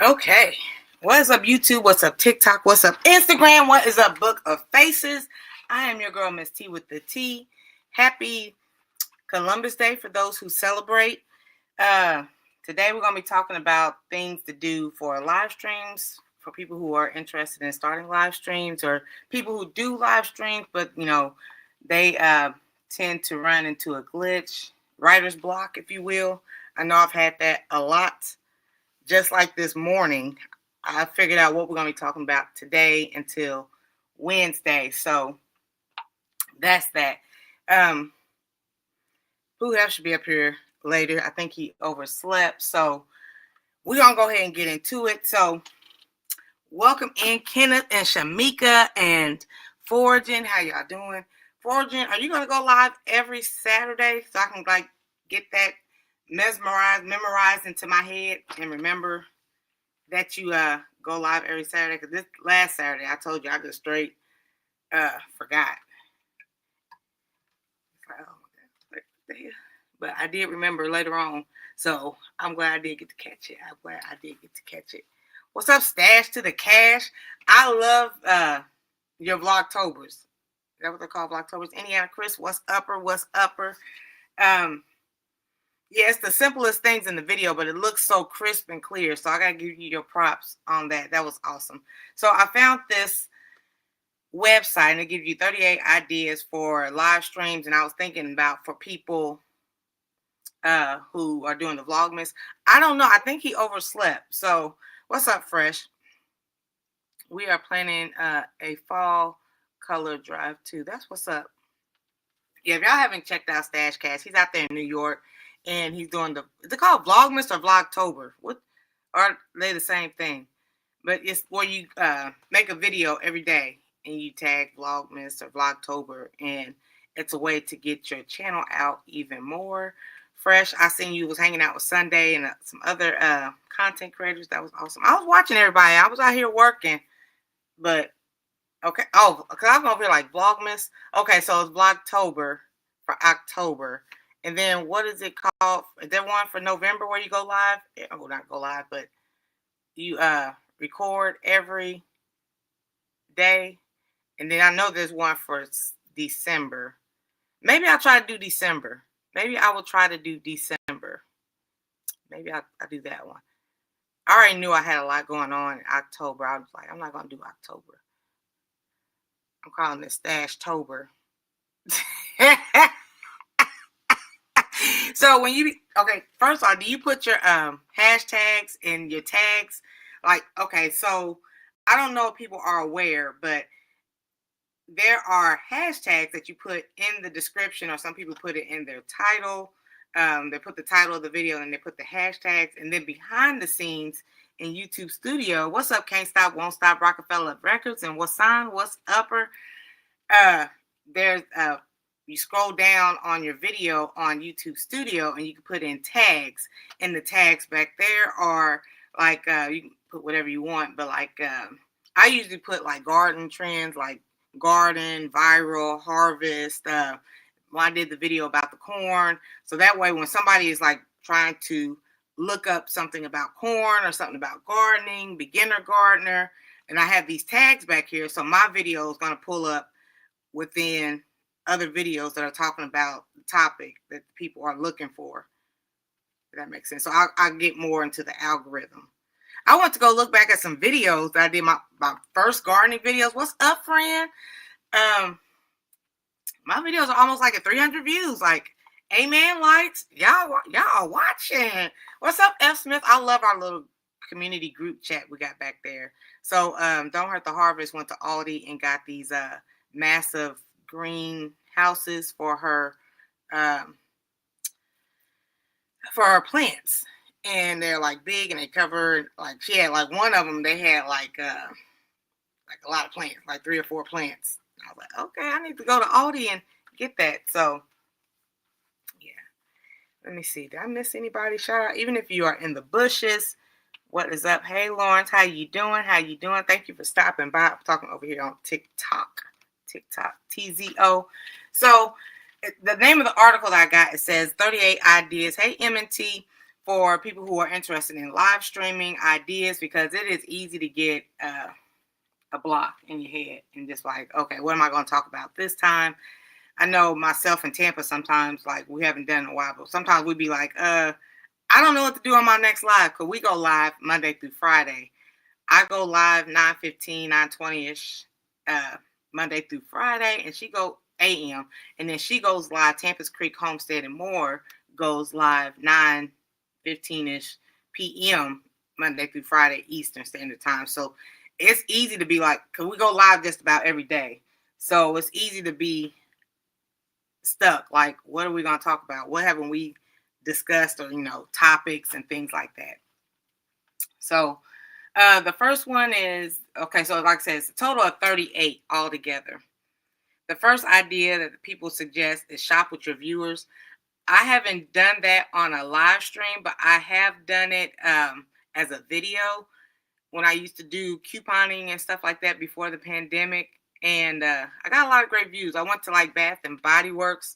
Okay. What is up, YouTube? What's up, TikTok? What's up, Instagram? What is up, Book of Faces? I am your girl, Miss T with the T. Happy Columbus Day for those who celebrate. Today we're going to be talking about things to do for live streams, for people who are interested in starting live streams, or people who do live streams, but, they tend to run into a glitch, writer's block, if you will. I know I've had that a lot. Just like this morning, I figured out what we're going to be talking about today until Wednesday. So that's that. Who else should be up here later? I think he overslept. So we're going to go ahead and get into it. So welcome in Kenneth and Shamika and Foraging. How y'all doing? Foraging, are you going to go live every Saturday so I can get that memorized into my head and remember that you go live every Saturday? Because this last Saturday, I told you I just straight forgot. But I did remember later on. So I'm glad I did get to catch it. What's up, Stash to the Cash? I love your Vlogtobers. Is that what they're called, Vlogtobers? Indiana Chris, what's upper? Yeah, it's the simplest things in the video, but it looks so crisp and clear. So I got to give you your props on that. That was awesome. So I found this website, and it gives you 38 ideas for live streams. And I was thinking about for people who are doing the Vlogmas. I don't know. I think he overslept. So what's up, Fresh? We are planning a fall color drive too. That's what's up. Yeah, if y'all haven't checked out Stash Cast, he's out there in New York. And he's doing is it called Vlogmas or Vlogtober? What are they the same thing? But it's where you make a video every day and you tag Vlogmas or Vlogtober, and it's a way to get your channel out even more. Fresh, I seen you was hanging out with Sunday and some other content creators. That was awesome. I was watching everybody. I was out here working, but okay. Oh, because I was over here like Vlogmas. Okay, so it's Vlogtober for October. And then what is it called? Is there one for November where you go live? Oh, not go live, but you record every day. And then I know there's one for December. Maybe I'll try to do December. Maybe I will try to do December. Maybe I'll do that one. I already knew I had a lot going on in October. I was like, I'm not going to do October. I'm calling this Stashtober. So when first of all, do you put your hashtags and your tags? So I don't know if people are aware, but there are hashtags that you put in the description, or some people put it in their title. They put the title of the video and they put the hashtags, and then behind the scenes in YouTube Studio, what's up, Can't Stop, Won't Stop, Rockefeller Records, and what's upper? There's you scroll down on your video on YouTube Studio and you can put in tags, and the tags back there are you can put whatever you want, but I usually put garden trends, garden, viral, harvest. When I did the video about the corn, so that way when somebody is trying to look up something about corn or something about gardening, beginner gardener, and I have these tags back here, so my video is going to pull up within other videos that are talking about the topic that people are looking for. If that makes sense. So I'll get more into the algorithm. I want to go look back at some videos that I did, my first gardening videos. What's up, friend? My videos are almost at 300 views. Amen, lights. Y'all watching. What's up, F. Smith? I love our little community group chat we got back there. So Don't Hurt the Harvest went to Aldi and got these massive green houses for her plants, and they're big, and they cover she had one of them, they had a lot of plants, 3 or 4 plants. I was okay, I need to go to Aldi and get that. So yeah, let me see, did I miss anybody? Shout out, even if you are in the bushes. What is up? Hey, Lawrence, how you doing? Thank you for stopping by. I'm talking over here on TikTok, TZO. So the name of the article that I got, it says 38 ideas. Hey, M&T, for people who are interested in live streaming ideas, because it is easy to get a block in your head and just like, okay, what am I going to talk about this time? I know myself in Tampa sometimes, like, we haven't done in a while, but sometimes we'd be like, I don't know what to do on my next live, because we go live Monday through Friday. I go live 9:15, 9:20ish, Monday through Friday, and she go a.m. And then she goes live. Tampa's Creek Homestead and More goes live 9:15ish p.m. Monday through Friday Eastern Standard Time. So it's easy to be like, because we go live just about every day. So it's easy to be stuck. Like, what are we going to talk about? What haven't we discussed, or, topics and things like that. So the first one is, okay, so like I said, it's a total of 38 altogether. The first idea that people suggest is shop with your viewers. I haven't done that on a live stream, but I have done it as a video when I used to do couponing and stuff like that before the pandemic. And I got a lot of great views. I went to like Bath and Body Works,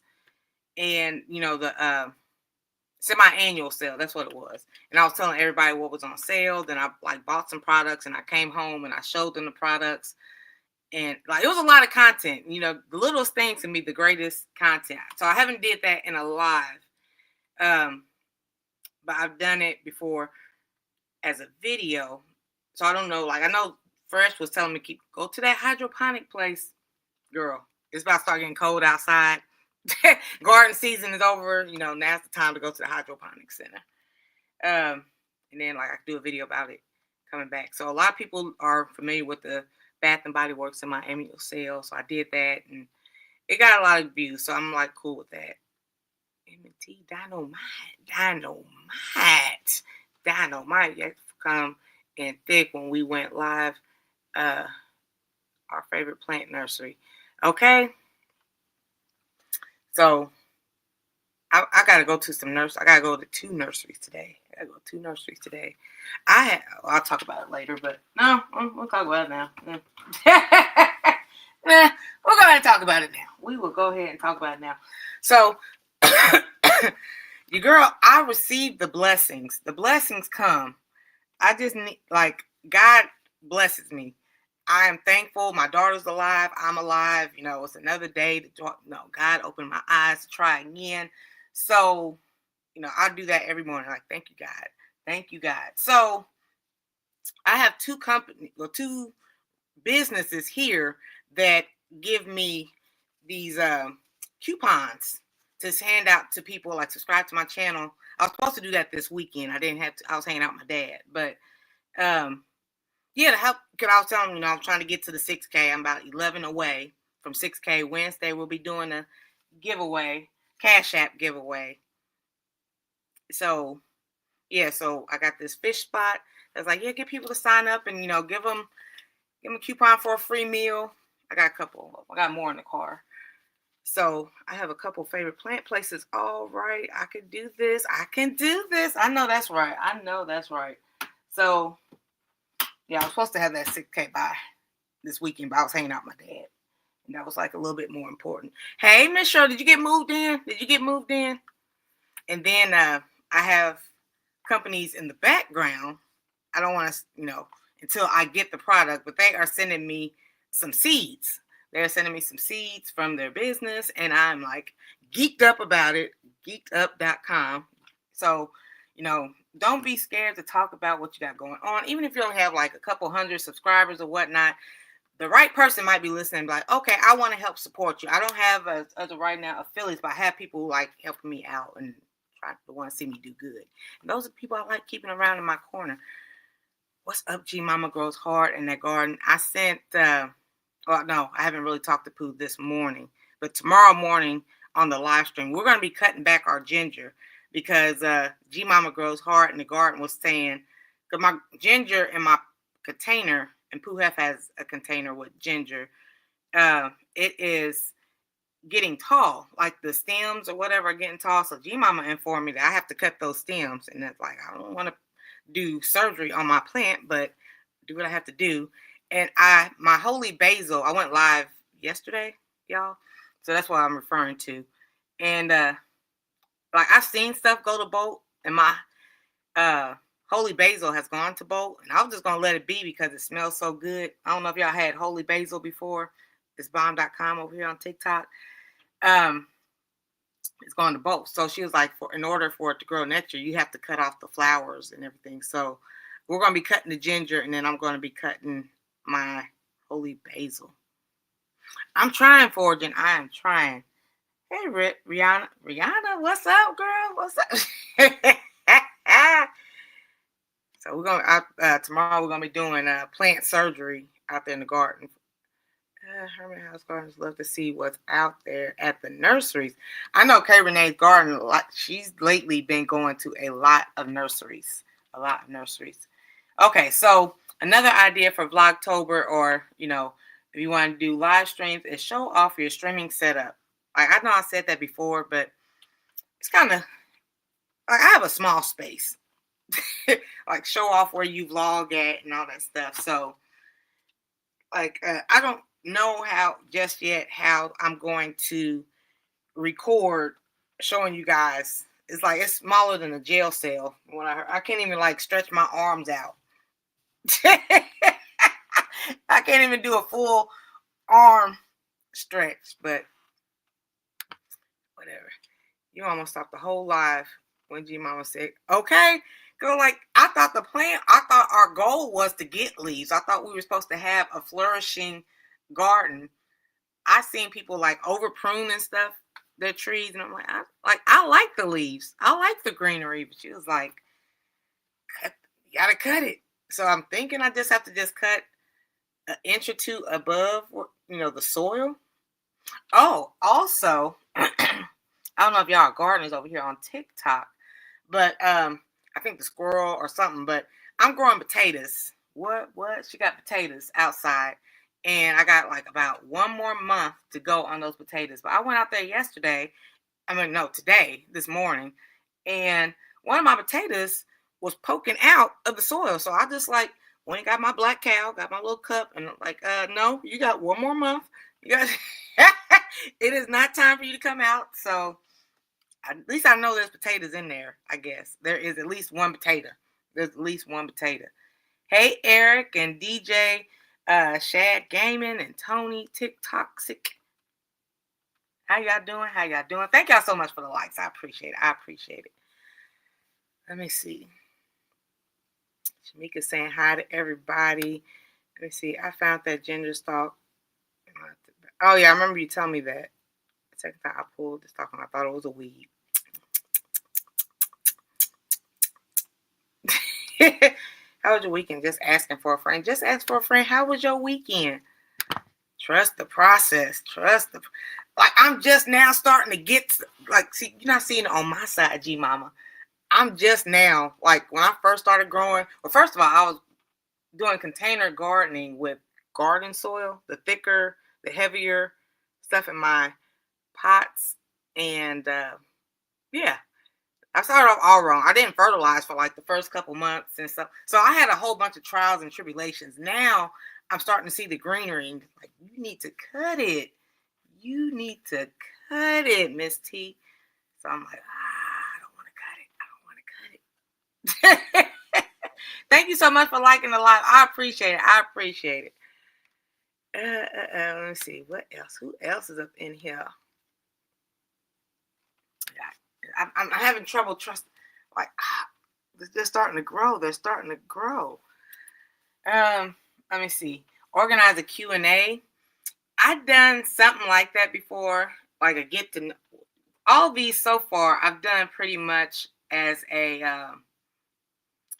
and the semi-annual sale, that's what it was, and I was telling everybody what was on sale. Then I like bought some products, and I came home and I showed them the products, and like, it was a lot of content. The littlest things can be the greatest content. So I haven't did that in a live, but I've done it before as a video. So I don't know, like, I know Fresh was telling me, go to that hydroponic place. Girl, it's about to start getting cold outside. Garden season is over. Now's the time to go to the hydroponic center. And then, like, I could do a video about it coming back. So a lot of people are familiar with the Bath and Body Works in my annual sale. So I did that, and it got a lot of views. So I'm like, cool with that. M&T Dynamite. You have to come in thick when we went live. Our favorite plant nursery. Okay. So I gotta go to some nurseries. I gotta go to 2 nurseries today. I'll talk about it later, but no, we'll talk about it now. We'll go ahead and talk about it now. We will go ahead and talk about it now. So, your girl, I received the blessings. The blessings come. I just need, like, God blesses me. I am thankful. My daughter's alive. I'm alive. It's another day to God opened my eyes to try again. So, I do that every morning. Like, thank you, God. Thank you, God. So I have 2 businesses here that give me these coupons to hand out to people, like, subscribe to my channel. I was supposed to do that this weekend. I didn't have to. I was hanging out with my dad, but yeah, to help, because I was telling you, I'm trying to get to the 6K. I'm about 11 away from 6K. Wednesday, we'll be doing a giveaway, Cash App giveaway. So, yeah, so I got this fish spot. That's like, yeah, get people to sign up and, give them a coupon for a free meal. I got more in the car. So I have a couple favorite plant places. All right, I can do this. I know that's right. So, yeah, I was supposed to have that 6K by this weekend, but I was hanging out with my dad. And that was like a little bit more important. Hey, Miss Shirley, did you get moved in? And then I have companies in the background. I don't want to, until I get the product, but they are sending me some seeds. They're sending me some seeds from their business, and I'm like geeked up about it, geekedup.com. So, don't be scared to talk about what you got going on. Even if you only have like a couple hundred subscribers or whatnot, the right person might be listening and be like, okay, I want to help support you. I don't have, as of right now, affiliates, but I have people who like helping me out and try to want to see me do good. And those are people I like keeping around in my corner. What's up, G Mama Grows Hard in that garden? I sent, no, I haven't really talked to Pooh this morning, but tomorrow morning on the live stream, we're going to be cutting back our ginger, because G Mama Grows Hard in the garden was saying, because my ginger in my container, and Pooh has a container with ginger, it is getting tall, like the stems or whatever are getting tall. So G Mama informed me that I have to cut those stems, and that's like, I don't want to do surgery on my plant, but do what I have to do. And my holy basil, I went live yesterday, y'all. So that's what I'm referring to. And like, I've seen stuff go to bolt, and holy basil has gone to bolt, and I was just gonna let it be because it smells so good. I don't know if y'all had holy basil before. It's bomb.com over here on TikTok. Um, it's going to bolt. So she was like, in order for it to grow next year, you have to cut off the flowers and everything. So we're gonna be cutting the ginger, and then I'm gonna be cutting my holy basil. I'm trying, Forging. I am trying. Hey, Rihanna. Rihanna, what's up, girl? What's up? So we're gonna tomorrow we're gonna be doing plant surgery out there in the garden. Herman House Gardens love to see what's out there at the nurseries. I know Kay Renee's garden. She's lately been going to a lot of nurseries. A lot of nurseries. Okay, so another idea for Vlogtober, or if you want to do live streams, is show off your streaming setup. Like, I know I said that before, but it's kind of like I have a small space. Like, show off where you vlog at and all that stuff. So, like, I don't know just yet how I'm going to record showing you guys. It's like it's smaller than a jail cell. When I can't even like stretch my arms out. I can't even do a full arm stretch, but whatever. You almost stopped the whole live when G Mama said, okay, go. Like, I thought our goal was to get leaves. I thought we were supposed to have a flourishing garden. I seen people like over prune and stuff, their trees, and I'm like, I like the leaves. I like the greenery, but she was like, you gotta cut it. So I'm thinking I just have to cut an inch or two above, the soil. Oh, also, I don't know if y'all are gardeners over here on TikTok, but I think the squirrel or something, but I'm growing potatoes. What? She got potatoes outside, and I got like about 1 more month to go on those potatoes. But I went out there this morning, and one of my potatoes was poking out of the soil. So I just like went and got my black cow, got my little cup, and like, no, you got 1 more month. You got it is not time for you to come out. So at least I know there's potatoes in there. I guess there is at least one potato. There's at least one potato. Hey, Eric and DJ, Shad Gaming and Tony TikToxic. How y'all doing? Thank y'all so much for the likes. I appreciate it. Let me see. Shamika's saying hi to everybody. Let me see. I found that ginger stalk. Oh, yeah, I remember you telling me that. The second time I pulled the stalk and I thought it was a weed. How was your weekend? Just asking for a friend. Just ask for a friend. How was your weekend? Trust the process. Like, I'm just now starting to get, like, see, you're not seeing it on my side, G Mama. I'm just now, like, when I first started growing, well, first of all, I was doing container gardening with garden soil, the thicker, the heavier stuff in my pots. And yeah, I started off all wrong. I didn't fertilize for like the first couple months and stuff. So I had a whole bunch of trials and tribulations. Now I'm starting to see the greenery. And like, you need to cut it. You need to cut it, Miss T. So I'm like, I don't want to cut it. Thank you so much for liking the live. I appreciate it. Let me see. What else? Who else is up in here? I'm having trouble trusting. Like, they're starting to grow. Let me see. Organize a Q&A. I've done something like that before. Like a get to know. All these so far, I've done pretty much as a,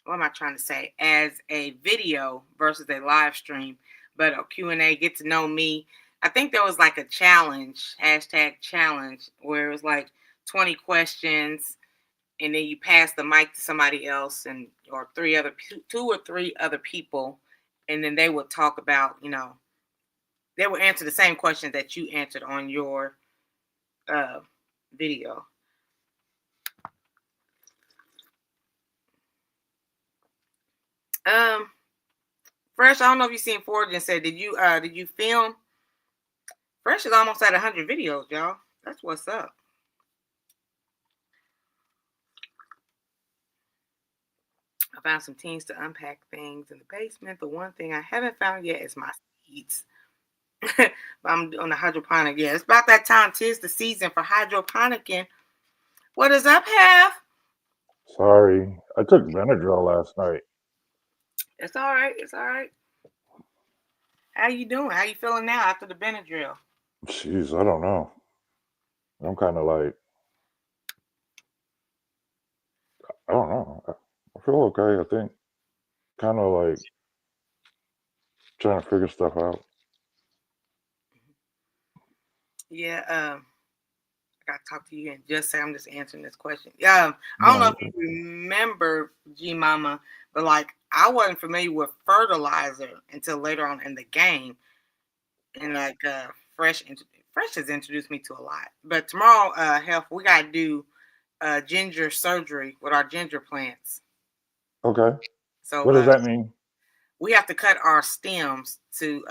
what am I trying to say? As a video versus a live stream. But a Q&A, get to know me. I think there was like a challenge, #challenge, where it was like 20 questions, and then you pass the mic to somebody else, or 2 or 3 other people, and then they would talk about, they would answer the same questions that you answered on your video. Fresh, I don't know if you seen Forge and said, did you film? Fresh is almost at 100 videos, y'all. That's what's up. I found some teens to unpack things in the basement. The one thing I haven't found yet is my seeds. But I'm on the hydroponic. Yeah, it's about that time. 'Tis the season for hydroponicking. What is up, Half? Sorry, I took Benadryl last night. It's all right. It's all right. How you doing? How you feeling now after the Benadryl? Jeez, I don't know. I'm kind of like, I don't know. I feel okay. I think kind of like trying to figure stuff out. Yeah. I got to talk to you and just say I'm just answering this question. Yeah. I don't know No, if you remember G Mama, but like I wasn't familiar with fertilizer until later on in the game, and like Fresh has introduced me to a lot. But tomorrow, Health, we gotta do ginger surgery with our ginger plants. okay. So What does that mean? we have to cut our stems to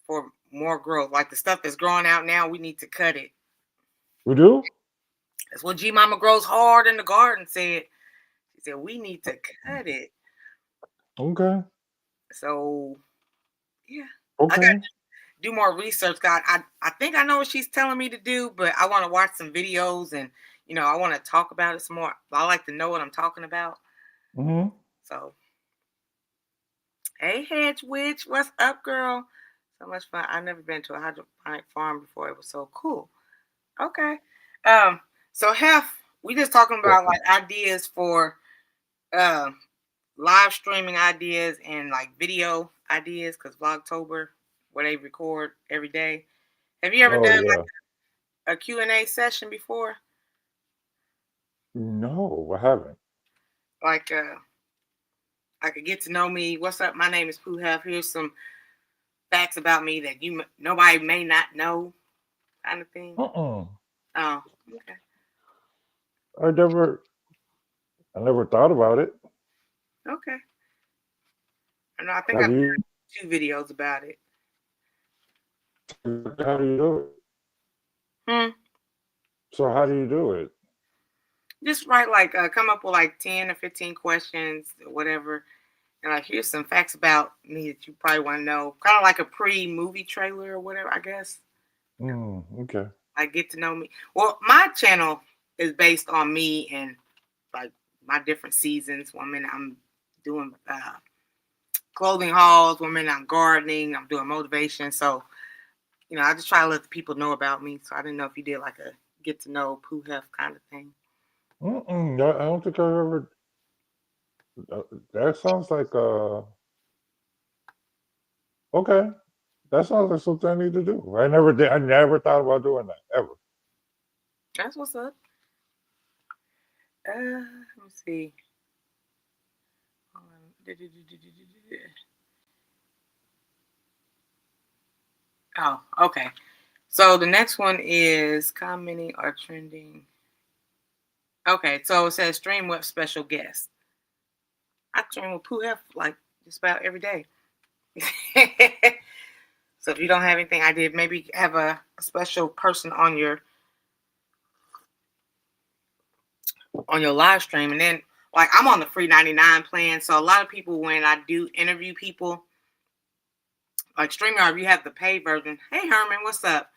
for more growth. Like the stuff that's growing out now, we need to cut it. We do? That's what G Mama grows hard in the garden said. She said we need to cut it. Okay. So yeah, I got Okay. to do more research. God, I think I know what she's telling me to do, but I want to watch some videos and I want to talk about it some more. I like to know what I'm talking about. Mm-hmm. So hey, Hedge Witch, what's up, girl? So much fun. I've never been to a hydroponic farm before. It was so cool. Okay. Um. So Hef, we just talking Yeah. about like ideas for um live streaming ideas and like video ideas because Vlogtober, where they record every day. Have you ever Oh done yeah. like a Q&A session before? No, I haven't. Like I could get to know me. What's up? My name is Pooh Hef. Here's some facts about me that nobody may not know, kind of thing. Uh-uh. Oh, okay, I never, I never thought about it. okay. I know. I think Have I've you? done 2 videos about it. How do you do it? Hmm. So how do you do it? Just write like come up with like 10 or 15 questions, or whatever, and like here's some facts about me that you probably want to know. Kind of like a pre-movie trailer or whatever, I guess. Okay. Like get to know me. Well, my channel is based on me and like my different seasons. One minute I'm doing clothing hauls. One minute I'm gardening. I'm doing motivation. So I just try to let the people know about me. So I didn't know if you did like a get to know Pooh Hef kind of thing. I don't think I've ever. Uh, that sounds like okay. That sounds like something I need to do. I never did. I never thought about doing that ever. That's what's up. Let me see. Hold on. Oh, okay. So the next one is commenting or trending. Okay, so it says stream with special guest. I stream with Pooh Hef like just about every day. So if you don't have anything, I did maybe have a special person on your live stream, and then like I'm on the free 99 plan. So a lot of people when I do interview people, like StreamYard, you have the paid version. Hey Herman, what's up?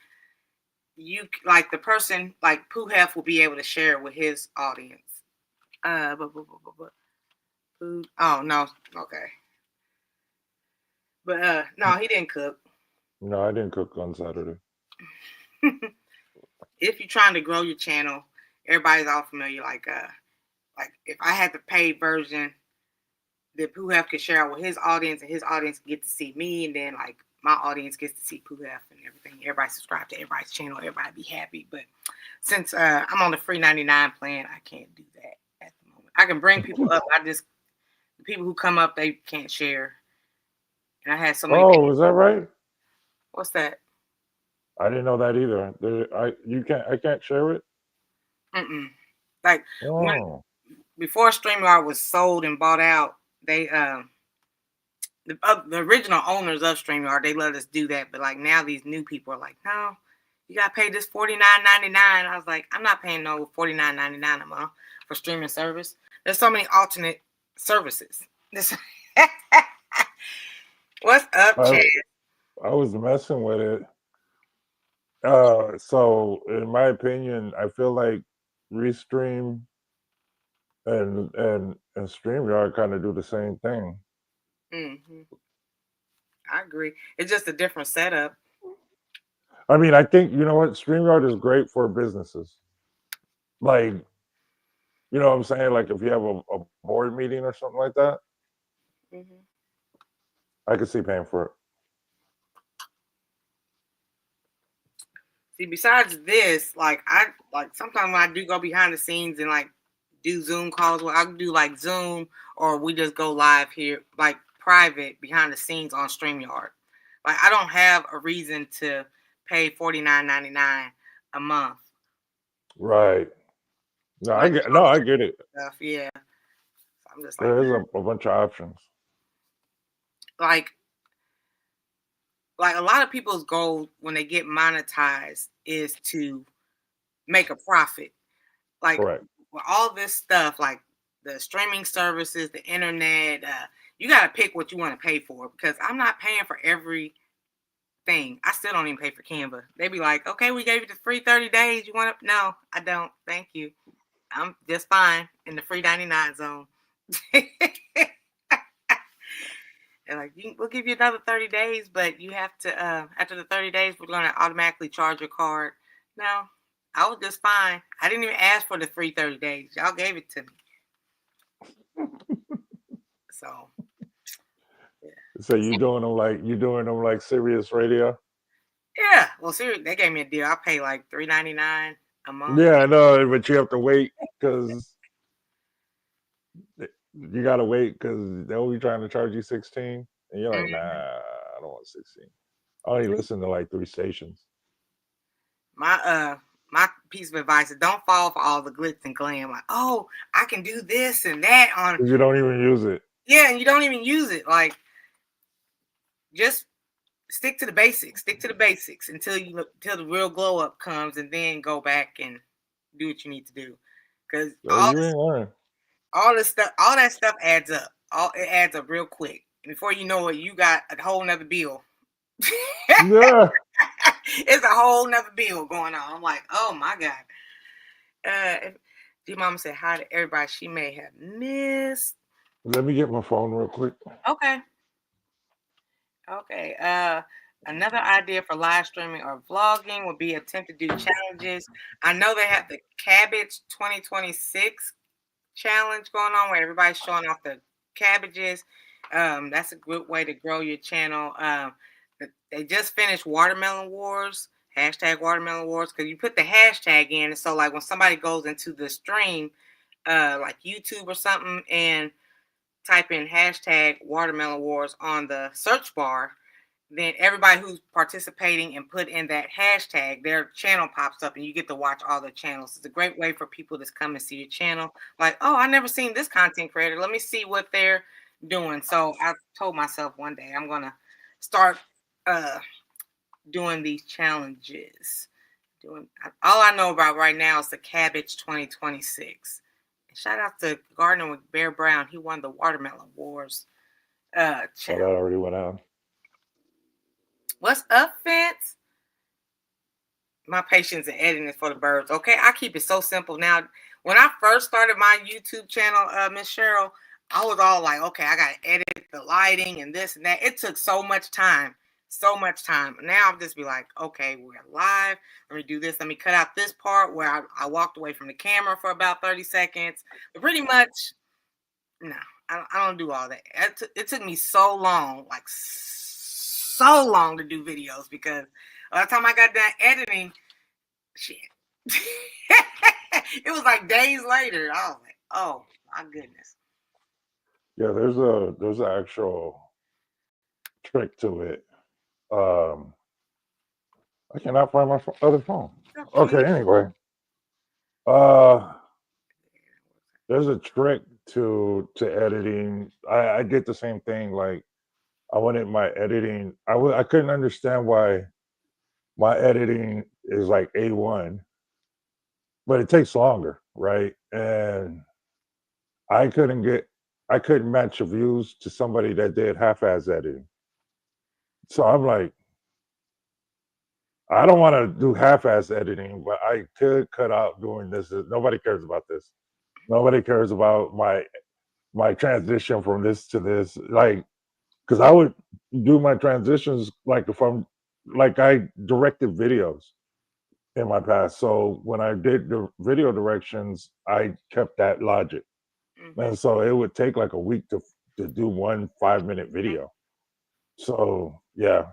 You like the person like Pooh Hef will be able to share it with his audience. Oh no, okay, but no, he didn't cook. No, I didn't cook on Saturday. If you're trying to grow your channel, everybody's all familiar. Like if I had the paid version, that Pooh Hef could share it with his audience, and his audience get to see me, and then like my audience gets to see Pooh Hef and everything. Everybody subscribe to everybody's channel, everybody be happy. But since I'm on the free 99 plan, I can't do that at the moment. I can bring people up. The people who come up, they can't share. And I had so many people. Oh, is that right? What's that? I didn't know that either. I can't share it. Mm-mm. Like when Oh. before StreamYard was sold and bought out, they the original owners of StreamYard, they let us do that. But like now these new people are like, no, you gotta pay this $49.99. I was like, I'm not paying no $49.99 a month for streaming service. There's so many alternate services. What's up, I Chad? I was messing with it. So in my opinion, I feel like Restream and StreamYard kind of do the same thing. Hmm. I agree. It's just a different setup. I mean, I think you know what StreamYard is great for businesses. Like, you know what I'm saying? Like if you have a board meeting or something like that, Hmm. I could see paying for it. See, besides this, like I like sometimes when I do go behind the scenes and like do Zoom calls, where I do like Zoom or we just go live here, like private behind the scenes on StreamYard. Like I don't have a reason to pay $49.99 a month. Right. No, I Like get no, I get it. stuff, yeah. I'm just like, There is a bunch of options. like like a lot of people's goal when they get monetized is to make a profit. Like Correct. with all this stuff, like the streaming services, the internet, you got to pick what you want to pay for because I'm not paying for everything. I still don't even pay for Canva. They be like, okay, we gave you the free 30 days. You want to? No, I don't. Thank you. I'm just fine in the free 99 zone. And like, we'll give you another 30 days, but you have to, after the 30 days, we're going to automatically charge your card. No, I was just fine. I didn't even ask for the free 30 days. Y'all gave it to me. So, yeah. So you doing them like Sirius Radio? Yeah. Well, seriously, they gave me a deal. I pay like $3.99 a month. Yeah, I know, but you have to wait because you gotta wait because they'll be trying to charge you 16, and you're like, nah, Mhm. I don't want 16. I only listen to like 3 stations My piece of advice is don't fall for all the glitz and glam. Like, oh, I can do this and that on. because you don't even use it. Yeah, and you don't even use it. Like, just stick to the basics. Stick to the basics until the real glow up comes, and then go back and do what you need to do. Because You ain't lying. all this stuff, all that stuff adds up. All it adds up real quick. And before you know it, you got a whole nother bill. Yeah. It's a whole nother bill going on. I'm like, oh my god. Your mama said hi to everybody she may have missed. Let me get my phone real quick. Okay. Okay. Another idea for live streaming or vlogging would be attempt to do challenges. I know they have the Cabbage 2026 challenge going on where everybody's showing off the cabbages. That's a good way to grow your channel. They just finished Watermelon Wars, hashtag Watermelon Wars, because you put the hashtag in. So like when somebody goes into the stream, like YouTube or something, and type in hashtag Watermelon Wars on the search bar, then everybody who's participating and put in that hashtag, their channel pops up and you get to watch all the channels. It's a great way for people to come and see your channel. Like, oh, I never seen this content creator. Let me see what they're doing. So I told myself one day I'm gonna start doing these challenges. Doing all I know about right now is the Cabbage 2026. Shout out to Gardening with Bear Brown. He won the Watermelon Wars Oh, that challenge. already went out. What's up, Vince? My patience in editing is for the birds. Okay, I keep it so simple. Now, when I first started my YouTube channel, Miss Cheryl, I was all like, okay, I gotta edit the lighting and this and that. It took so much time, so much time. Now I'm just be like, okay, we're live. Let me do this. Let me cut out this part where I walked away from the camera for about 30 seconds. But pretty much, no, I don't do all that. It took me so long, like so long to do videos because by the time I got done editing, shit. It was like days later. I was like, oh my goodness. Yeah, there's an actual trick to it. I cannot find my other phone. Okay, anyway. There's a trick to editing. I did the same thing. Like I wanted my editing. I couldn't understand why my editing is like A1, but it takes longer, right? And I couldn't get I couldn't match the views to somebody that did half-ass editing. So I'm like, I don't want to do half-ass editing, but I could cut out doing this. Nobody cares about this. Nobody cares about my transition from this to this. Like, because I would do my transitions like if I'm like I directed videos in my past. So when I did the video directions, I kept that logic. Mm-hmm. And so it would take like a week to do one 5-minute video. So yeah,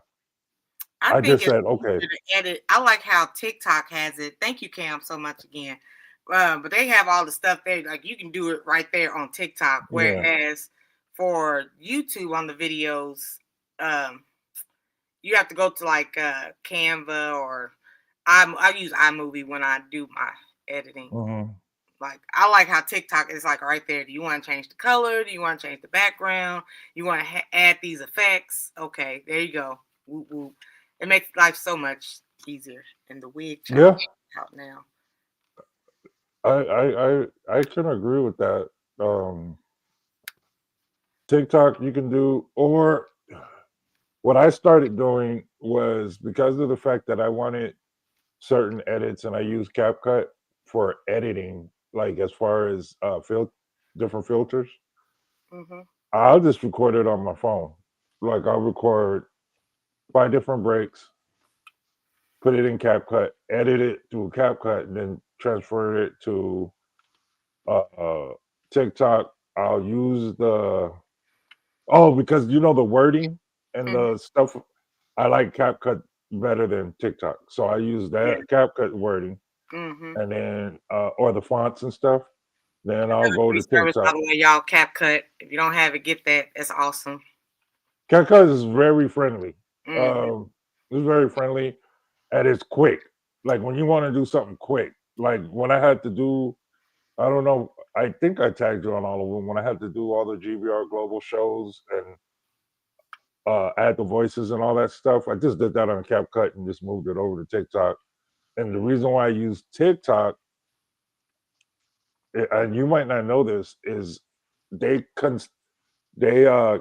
I I think just it's said, okay, easier to edit. I like how TikTok has it. Thank you, Cam, so much again. But they have all the stuff there. Like you can do it right there on TikTok. yeah, Whereas for YouTube on the videos, um, you have to go to like Canva or I use iMovie when I do my editing. mhm, Like I like how TikTok is like right there. Do you want to change the color? Do you want to change the background? You want to add these effects? Okay, there you go. Whoop, whoop. It makes life so much easier. And the wig challenge yeah, out now. I can agree with that. TikTok you can do, or what I started doing was because of the fact that I wanted certain edits and I use CapCut for editing, like as far as different filters. Hmm. I'll just record it on my phone. Like I'll record 5 different breaks, put it in CapCut, edit it through CapCut, and then transfer it to uh, uh, TikTok. I'll use because the wording and Hmm. the stuff. I like CapCut better than TikTok, so I use Yeah. that CapCut wording, Hmm. and then or the fonts and stuff. Then I'll go Free to service, by TikTok. the way, y'all. CapCut. If you don't have it, get that. That's awesome. CapCut is very friendly. Hmm. Um, it's very friendly and it's quick. Like when you want to do something quick, like when I had to do, I don't know, I think I tagged you on all of them. When I had to do all the GBR Global shows and add the voices and all that stuff, I just did that on CapCut and just moved it over to TikTok. And the reason why I use TikTok, and you might not know this, is they cons- they uh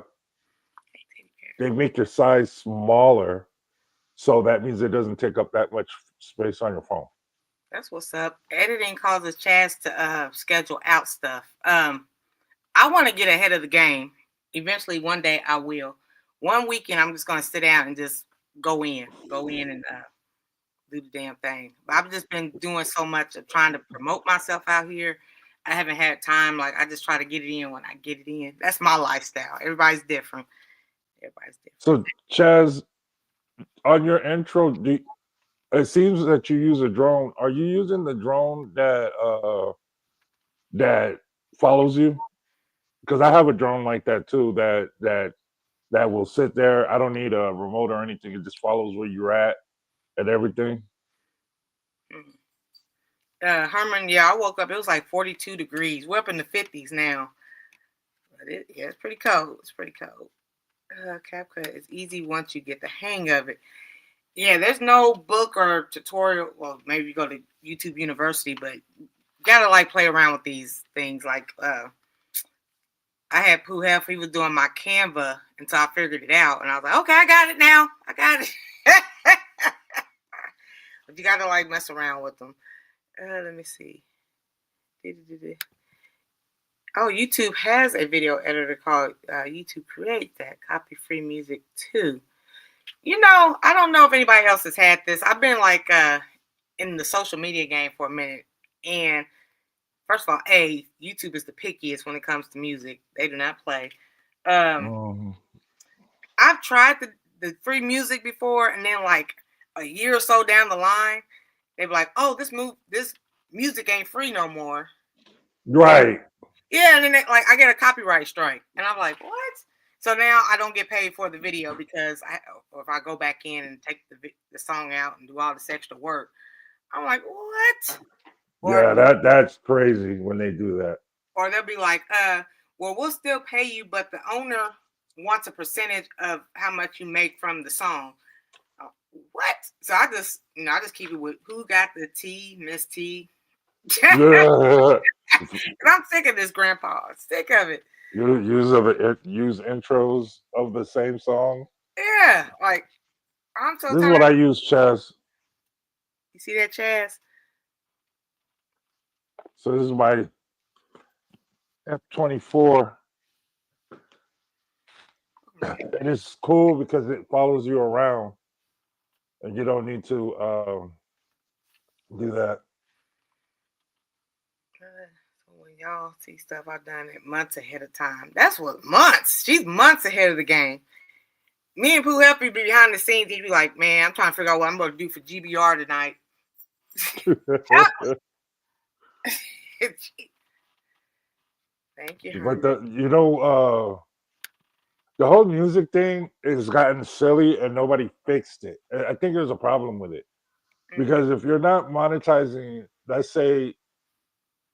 they make your size smaller, so that means it doesn't take up that much space on your phone. That's what's up. Editing causes Chaz to schedule out stuff. I want to get ahead of the game. Eventually, one day I will. One weekend, I'm just gonna sit down and just go in and do the damn thing. But I've just been doing so much of trying to promote myself out here. I haven't had time. Like I just try to get it in when I get it in. That's my lifestyle. Everybody's different. Everybody's different. So, Chaz, on your intro, it seems that you use a drone. Are you using the drone that follows you? Because I have a drone like that too. That will sit there. I don't need a remote or anything. It just follows where you're at and everything. Mhm. Herman, yeah, I woke up. It was like 42 degrees. We're up in the 50s now. But yeah, it's pretty cold. It's pretty cold. CapCut is easy once you get the hang of it. Yeah, there's no book or tutorial. Well, maybe you go to YouTube University, but you gotta like play around with these things. Like I had Pooh Hef, he was doing my Canva until I figured it out, and I was like, okay, I got it now. I got it. But you gotta like mess around with them. Let me see. Oh, YouTube has a video editor called YouTube Create that copy free music too. I don't know if anybody else has had this. I've been like in the social media game for a minute. And first of all, YouTube is the pickiest when it comes to music. They do not play. Um, Mhm. I've tried the free music before, and then like a year or so down the line, they be like, "Oh, this music ain't free no more." And Right. yeah, and then like I get a copyright strike, and I'm like, "What?" So now I don't get paid for the video because or if I go back in and take the song out and do all this extra work, I'm like, "What?" Or Yeah, that's crazy when they do that. or they'll be like, well, we'll still pay you, but the owner wants a percentage of how much you make from the song. Oh, what? So I just keep it with who got the tea, Miss T. Yeah. And I'm sick of this, Grandpa. Sick of it. Use intros of the same song. Yeah, like I'm so This is tired. what I use, Chaz. You see that, Chaz? So this is my F-24. And it's cool because it follows you around, and you don't need to do that. So when y'all see stuff I've done it months ahead of time, that's what months. She's months ahead of the game. Me and Pooh help you be behind the scenes. You'd be like, man, I'm trying to figure out what I'm going to do for GBR tonight. Thank you, But honey. the whole music thing has gotten silly and nobody fixed it. I think there's a problem with it because if you're not monetizing, let's say,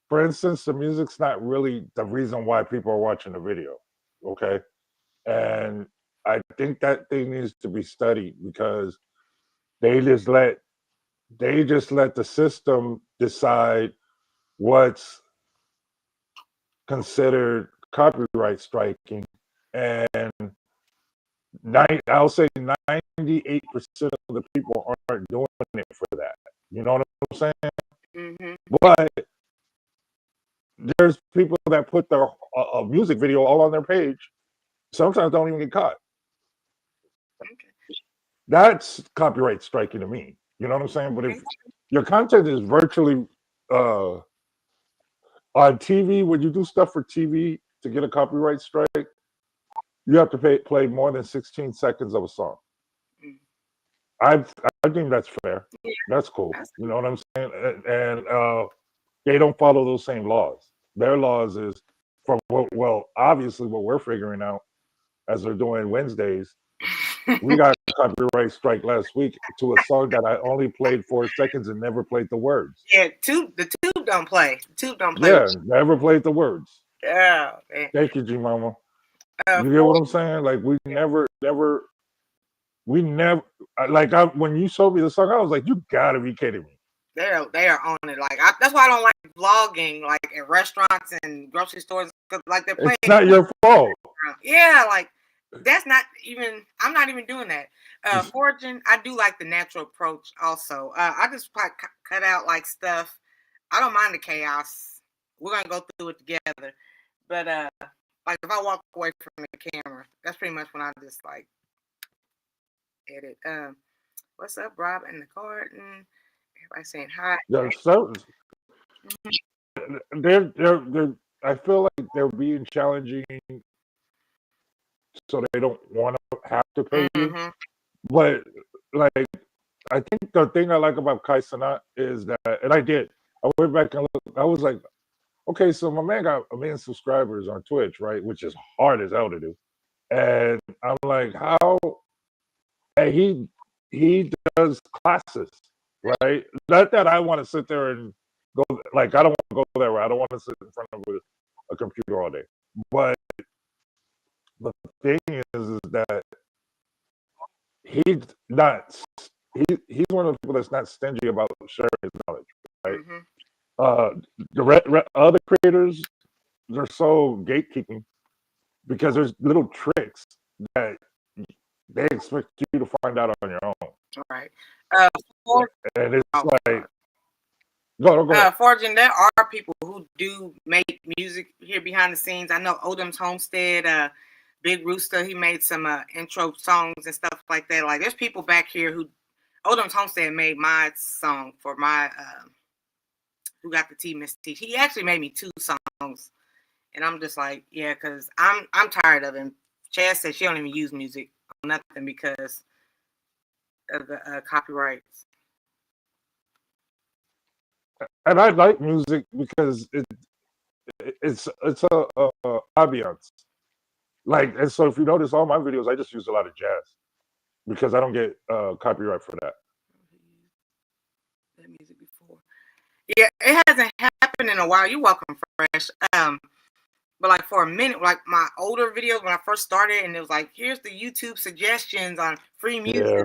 for instance, the music's not really the reason why people are watching the video, okay? And I think that thing needs to be studied because they just let the system decide what's considered copyright striking, and I'll say 98% of the people aren't doing it for that. You know what I'm saying? Mm-hmm. But there's people that put their a music video all on their page. Sometimes don't even get caught. Okay. That's copyright striking to me. You know what I'm saying? But if your content is virtually on TV, when you do stuff for TV to get a copyright strike, you have to play more than 16 seconds of a song. I think that's fair. Yeah. That's cool. You know what I'm saying? And they don't follow those same laws. Their laws is obviously what we're figuring out as they're doing Wednesdays. We got a copyright strike last week to a song that I only played 4 seconds and never played the words. Yeah, the tube don't play. The tube don't play. Yeah, never played the words. Yeah, man. Thank you, G Mama. You get what I'm saying? Like we never when you showed me the song, I was like, you gotta be kidding me. They are on it. Like that's why I don't like vlogging, like at restaurants and grocery stores, because like they're playing. It's not your fault. Yeah, like that's not even. I'm not even doing that. Foraging, I do like the natural approach. Also, I just cut out like stuff. I don't mind the chaos. We're gonna go through it together. But like if I walk away from the camera, that's pretty much when I just like edit. What's up, Rob in the garden? Everybody saying hi. Yeah, so they're I feel like they're being challenging, so they don't want to have to pay you. But like, I think the thing I like about Kai Cenat is that, and I went back and looked. I was like, okay, so my man got 1 million subscribers on Twitch, right? Which is hard as hell to do. And I'm like, how? And he does classes, right? Not that I want to sit there and go, like, I don't want to go there. I don't want to sit in front of a computer all day. But the thing is that he's one of the people that's not stingy about sharing his knowledge, right? The other creators, they're so gatekeeping because there's little tricks that they expect you to find out on your own. All right. And it's like, go ahead. Fortune, there are people who do make music here behind the scenes. I know Odom's Homestead, Big Rooster, he made some intro songs and stuff like that. Like there's people back here who Odom's Homestead made my song for my Who Got the Tea, Miss T. He actually made me 2 songs. And I'm just like, yeah, because I'm tired of him. Chaz said she don't even use music on nothing because of the copyrights. And I like music because it's a ambiance. Like, and so if you notice all my videos, I just use a lot of jazz because I don't get copyright for that. That music before. Yeah, it hasn't happened in a while. You're welcome, Fresh. But like for a minute, like my older videos when I first started, and it was like, here's the YouTube suggestions on free music. Yeah.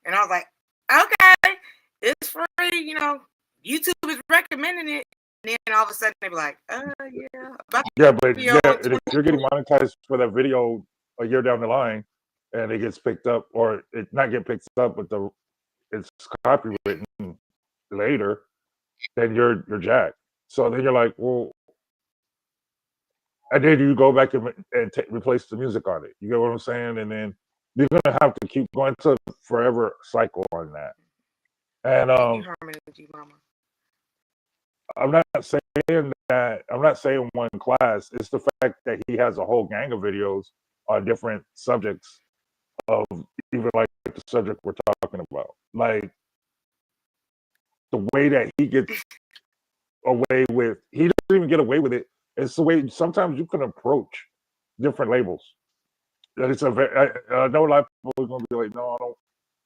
And I was like, okay, it's free, you know, YouTube is recommending it. then all of a sudden they be like, yeah, about Yeah, but video yeah, in and if you're getting 2020. monetized for that video a year down the line, and it gets picked up, or it not get picked up, but it's copywritten later, then you're jacked. So then you're like, well, and then you go back and replace the music on it. You get what I'm saying? And then you're gonna have to keep going to forever cycle on that. And You Herman and G Mama. I'm not saying that. I'm not saying one class. It's the fact that he has a whole gang of videos on different subjects of even like the subject we're talking about. Like the way that he gets away with, he doesn't even get away with it. It's the way sometimes you can approach different labels. And it's a very, I know a lot of people are going to be like, no, I don't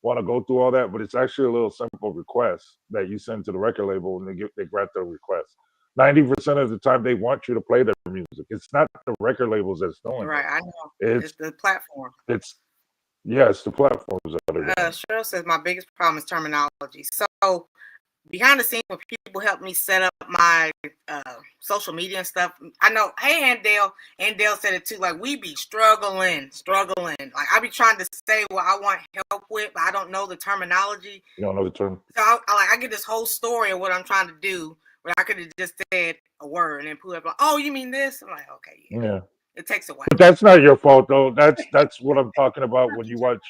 want to go through all that, but it's actually a little simple request that you send to the record label, and they grant their request. 90% of the time, they want you to play their music. It's not the record labels that's doing Right, it. I know. It's the platform. it's the platforms that are doing it. Cheryl says my biggest problem is terminology. So behind the scenes, when people help me set up my social media and stuff, I know. Hey, Andale said it too. Like we be struggling. Like I be trying to say what I want help with, but I don't know the terminology. You don't know the term. So I get this whole story of what I'm trying to do, but I could have just said a word and then put up like, oh, you mean this? I'm like, okay, Yeah. It takes a while. But that's not your fault though. That's what I'm talking about when you watch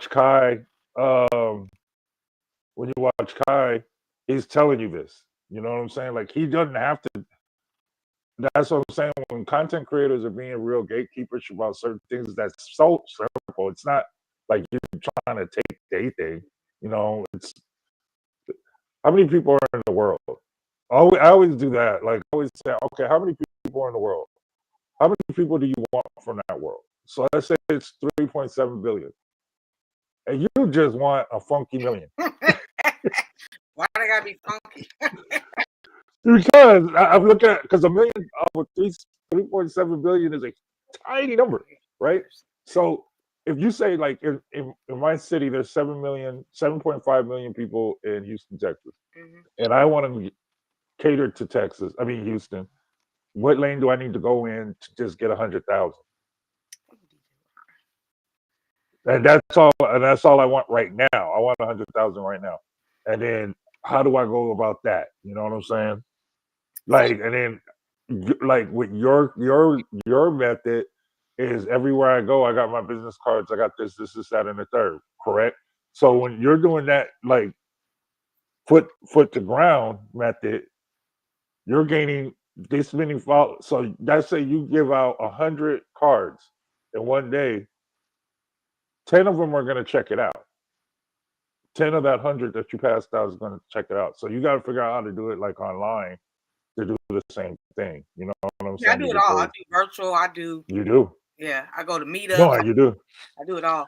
Kai. When you watch Kai, he's telling you this. You know what I'm saying? Like he doesn't have to. That's what I'm saying. When content creators are being real gatekeepers about certain things, that's so simple. It's not like you're trying to take their thing. You know, it's how many people are in the world? I always do that. Like I always say, okay, how many people are in the world? How many people do you want from that world? So let's say it's 3.7 billion. And you just want a funky million. Why they gotta be funky? Because I'm looking at, because a million over 3.7 billion is a tiny number, right? So if you say like in my city, there's 7.5 million people in Houston, Texas, and I want to cater to Texas. I mean Houston. What lane do I need to go in to just get 100,000? And that's all. And that's all I want right now. I want 100,000 right now. And then how do I go about that? You know what I'm saying? Like, and then like with your method is everywhere I go, I got my business cards, I got this, that, and the third, correct? So when you're doing that like foot to ground method, you're gaining this many followers. So let's say you give out 100 cards in one day, 10 of them are going to check it out. 10 of that 100 that you passed out is going to check it out. So you got to figure out how to do it like online to do the same thing. You know what I'm saying? I do it all. I do virtual. I do. You do. Yeah, I go to meetups. No, you do. I do it all.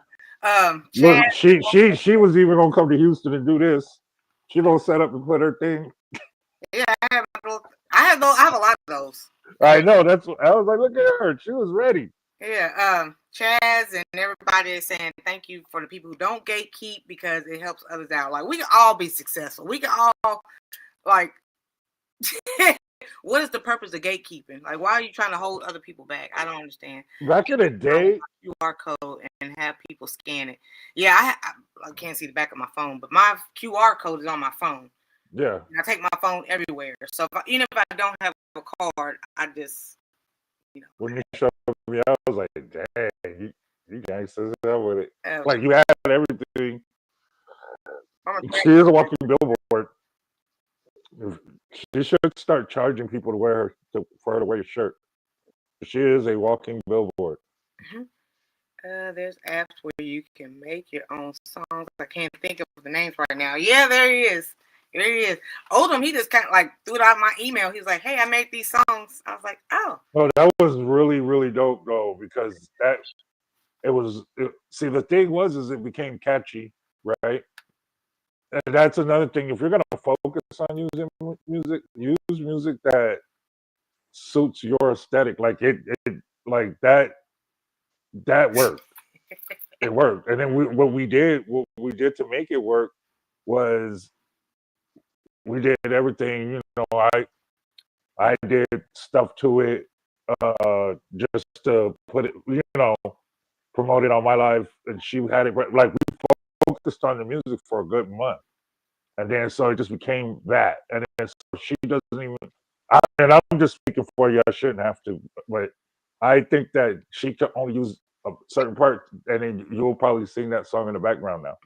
Look, she was even gonna come to Houston and do this. She gonna set up and put her thing. Yeah, I have a lot of those. I know. That's what I was like. Look at her. She was ready. Yeah. Chaz and everybody is saying thank you for the people who don't gatekeep because it helps others out. Like we can all be successful. We can all like. What is the purpose of gatekeeping? Like, why are you trying to hold other people back? I don't understand. Back in the day, QR code and have people scan it. Yeah, I can't see the back of my phone, but my QR code is on my phone. Yeah, and I take my phone everywhere. So even if I don't have a card, I just, When you showed me, I was like, dang, you gangsters hell with it. Like you had everything. She is a walking billboard. She should start charging people for her to wear a shirt. She is a walking billboard. There's apps where you can make your own songs. I can't think of the names right now. Yeah, there he is. There he is. Oldham, he just kind of like threw it out my email. He's like, hey, I made these songs. I was like, oh. Oh, that was really, really dope though, because see, the thing is it became catchy, right? And that's another thing. If you're gonna focus on using music, use music that suits your aesthetic. Like it like that worked. It worked. And then what we did to make it work was we did everything. You know, I did stuff to it just to put it, you know, promote it on my life, and she had it like we focused on the music for a good month, and then so it just became that, and then so she doesn't even. And I'm just speaking for you. I shouldn't have to, but I think that she can only use a certain part, and then you'll probably sing that song in the background now,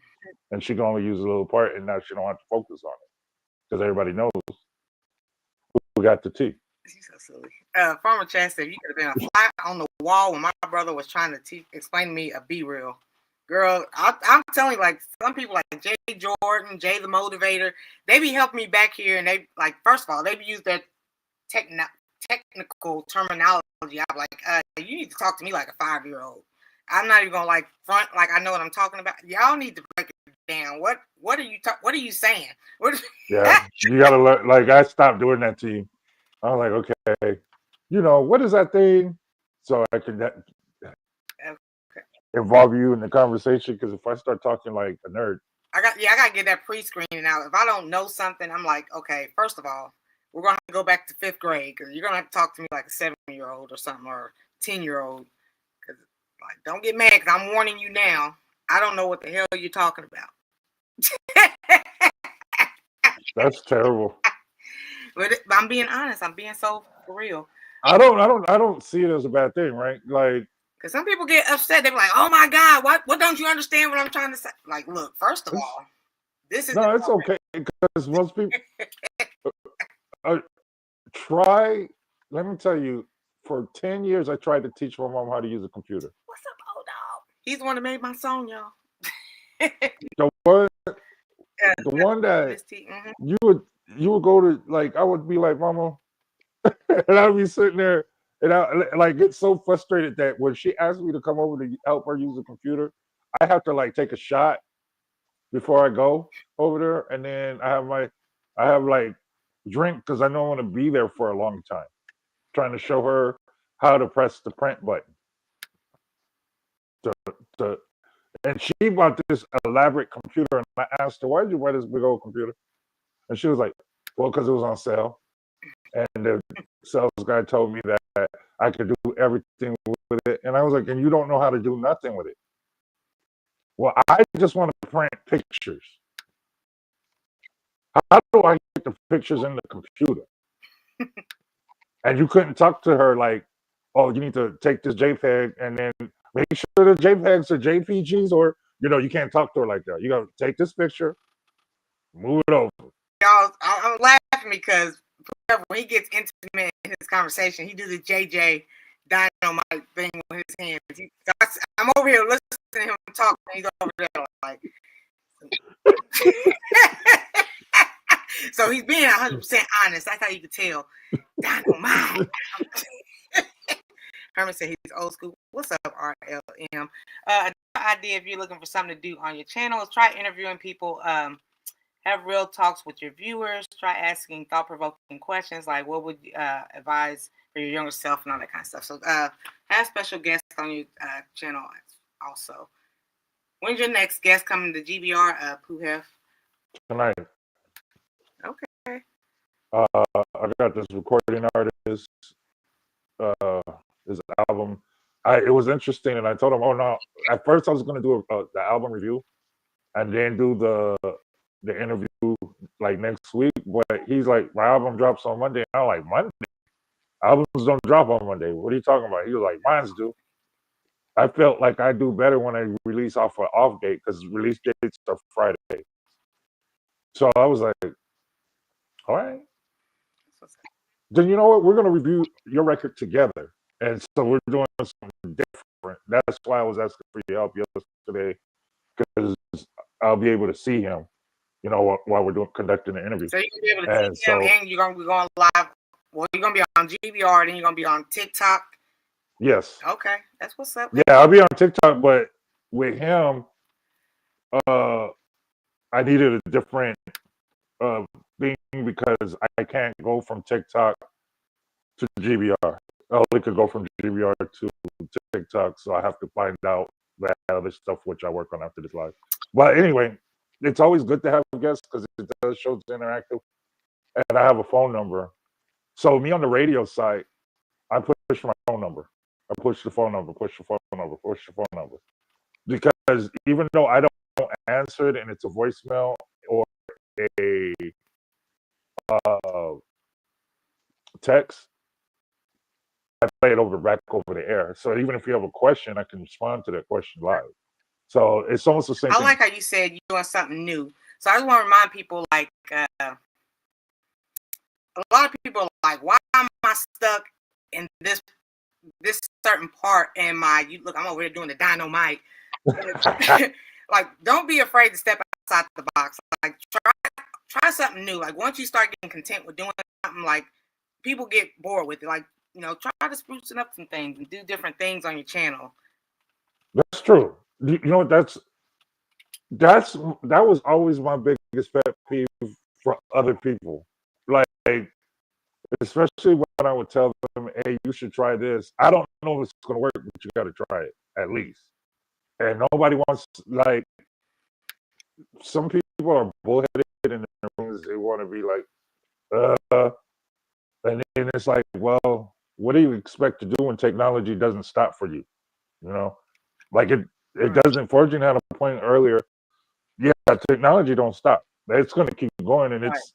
and she can only use a little part, and now she don't have to focus on it because everybody knows who got the tea. She's so silly. Farmer Chad said you could have been a fly on the wall when my brother was trying to explain to me a Be Real. Girl, I'm telling you, like some people like Jay Jordan, Jay the Motivator, they be helping me back here, and they like first of all they be use their technical terminology. I'm like, you need to talk to me like a 5-year-old. I'm not even gonna like front like I know what I'm talking about. Y'all need to break it down. What are you what are you saying? Yeah, you gotta learn. Like I stopped doing that to you. I was like, okay, you know what is that thing? So I could involve you in the conversation because if I start talking like a nerd, I gotta get that pre-screening out. If I don't know something, I'm like, okay, first of all, we're gonna have to go back to 5th grade because you're gonna have to talk to me like a 7-year-old or something or 10-year-old. Because like, don't get mad because I'm warning you now. I don't know what the hell you're talking about. that's terrible. But I'm being honest. I'm being so for real. I don't see it as a bad thing, right? Like, because some people get upset. They're like, "Oh my God, what don't you understand what I'm trying to say?" Like, look, first of all, this is no, it's okay because most people try. Let me tell you, for 10 years, I tried to teach my mom how to use a computer. What's up, old dog? He's the one that made my song, y'all. The one that you would go to, like, I would be like, Mama, and I'd be sitting there, and I like get so frustrated that when she asked me to come over to help her use a computer, I have to like take a shot before I go over there, and then I have like drink because I know I want to be there for a long time, trying to show her how to press the print button. And she bought this elaborate computer, and I asked her, "Why did you buy this big old computer?" And she was like, "Well, because it was on sale." And the sales guy told me that I could do everything with it. And I was like, and you don't know how to do nothing with it. Well, I just want to print pictures. How do I get the pictures in the computer? And you couldn't talk to her like, oh, you need to take this JPEG and then make sure the JPEGs are JPGs, or, you know, you can't talk to her like that. You got to take this picture, move it over. Y'all, I'm laughing because when he gets intimate in his conversation, he does the JJ Dynamite thing with his hands. I'm over here listening to him talk, and he's over there like. So he's being 100% honest. That's how you can tell. Dynamite. Herman said he's old school. What's up, RLM? Another idea if you're looking for something to do on your channel is try interviewing people. Have real talks with your viewers. Try asking thought-provoking questions like, what would you advise for your younger self and all that kind of stuff. So have special guests on your channel also. When's your next guest coming to GBR, Poohef? Tonight. Okay. I got this recording artist, his album. It was interesting, and I told him, oh no. At first, I was going to do the album review, and then do the interview like next week. But he's like, my album drops on Monday. And I'm like, Monday? Albums don't drop on Monday. What are you talking about? He was like, mine's do. I felt like I do better when I release off an off date because release dates are Friday. So I was like, all right. Then you know what? We're going to review your record together. And so we're doing something different. That's why I was asking for your help yesterday, because I'll be able to see him, you know, while we're conducting the interview. So you're going to be able to see him, and you're going to be going live. Well, you're going to be on GBR, then you're going to be on TikTok. Yes. Okay, that's what's up. Yeah, I'll be on TikTok, but with him, I needed a different thing because I can't go from TikTok to GBR. I only could go from GBR to TikTok, so I have to find out that other stuff, which I work on after this live. But anyway, it's always good to have guests because it does show it's interactive. and I have a phone number. So me on the radio side, I push my phone number. I push the phone number, push the phone number, push the phone number. Because even though I don't answer it and it's a voicemail or a uh, text, I play it back over the air. So even if you have a question, I can respond to that question live. So it's almost the same I thing. like how you said you're doing something new. So I just want to remind people, like, a lot of people are like, why am I stuck in this certain part in my, you look, I'm over here doing the dynamite. Like, don't be afraid to step outside the box. Like, try something new. Like, once you start getting content with doing something, like, people get bored with it. Like, try to sprucing up some things and do different things on your channel. That's true. You know what? That was always my biggest pet peeve for other people. Like, especially when I would tell them, "Hey, you should try this." I don't know if it's going to work, but you got to try it at least. And nobody wants, like, some people are bullheaded in their rooms. They want to be like, and then it's like, well, what do you expect to do when technology doesn't stop for you? You know, like it doesn't. Fortune had a point earlier. Yeah, technology don't stop. It's going to keep going, and it's.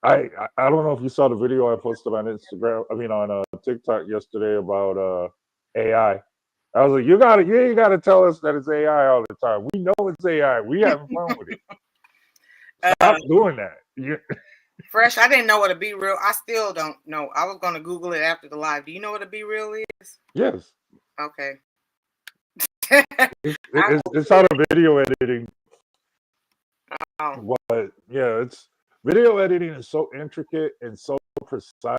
I don't know if you saw the video I posted on Instagram. I mean, on TikTok yesterday about AI. I was like, you ain't gotta tell us that it's AI all the time. We know it's AI. We having fun with it. Stop doing that. Fresh, I didn't know what a Be Real. I still don't know. I was gonna Google it after the live. Do you know what a Be Real is? Yes. Okay. It's out of video editing. Oh. But yeah, video editing is so intricate and so precise.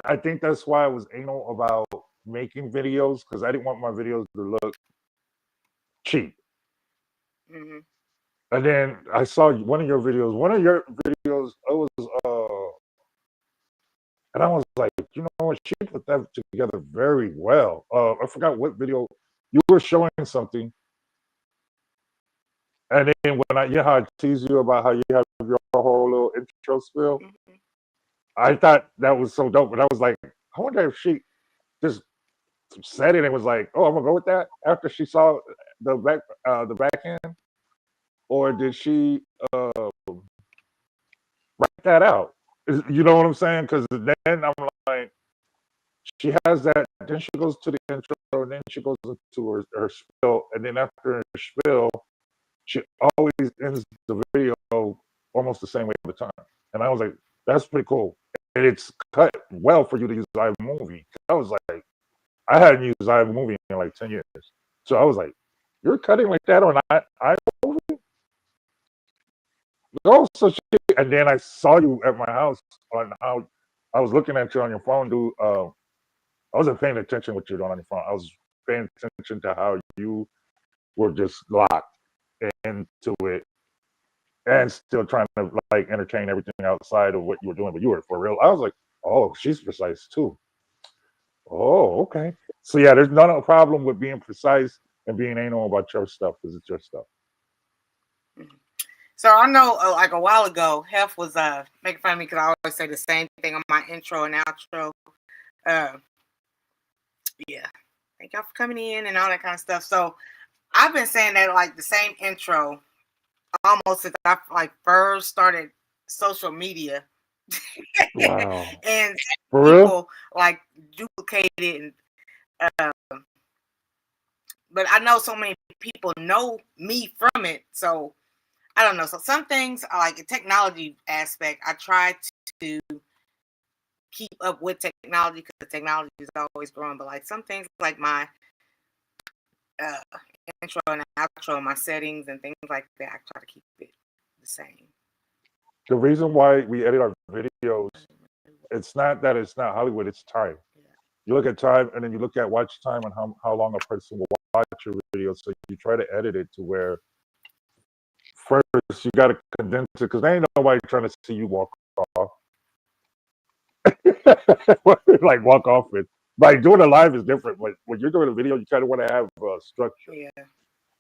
I think that's why I was anal about making videos, because I didn't want my videos to look cheap. Mm-hmm. And then I saw one of your videos. It was and I was like, you know what? She put that together very well. I forgot what video you were showing something, and then how I tease you about how you have your whole little intro spiel. Mm-hmm. I thought that was so dope, but I was like, I wonder if she just said it and was like, "Oh, I'm gonna go with that." After she saw the backhand, or did she write that out? You know what I'm saying? Because then I'm like, she has that. Then she goes to the intro, and then she goes into her spiel, and then after her spiel, she always ends the video almost the same way every time. And I was like, that's pretty cool. And it's cut well for you to use iMovie. I was like, I hadn't used iMovie in like 10 years. So I was like, you're cutting like that on iMovie? Oh, and then I saw you at my house on how I was looking at you on your phone, dude. I wasn't paying attention what you're doing on your phone. I was paying attention to how you were just locked into it and still trying to like entertain everything outside of what you were doing, but you were for real. I was like, oh, she's precise too. Oh, okay. So yeah, there's no problem with being precise and being anal about your stuff because it's your stuff. So I know, like a while ago, Hef was making fun of me because I always say the same thing on my intro and outro. Yeah, thank y'all for coming in and all that kind of stuff. So I've been saying that like the same intro almost since I like first started social media. Wow. And For people real? like duplicated and but I know so many people know me from it, so I don't know. So some things are like a technology aspect. I try to keep up with technology because the technology is always growing. But like some things, like my intro and outro, my settings and things like that, I try to keep it the same. The reason why we edit our videos, it's not that it's not Hollywood, it's time. Yeah. You look at time and then you look at watch time and how long a person will watch your video. So you try to edit it to where first you got to condense it because there ain't nobody trying to see you walk off. Like walk off it. Like doing a live is different. But when you're doing a video, you kind of want to have a structure. Yeah.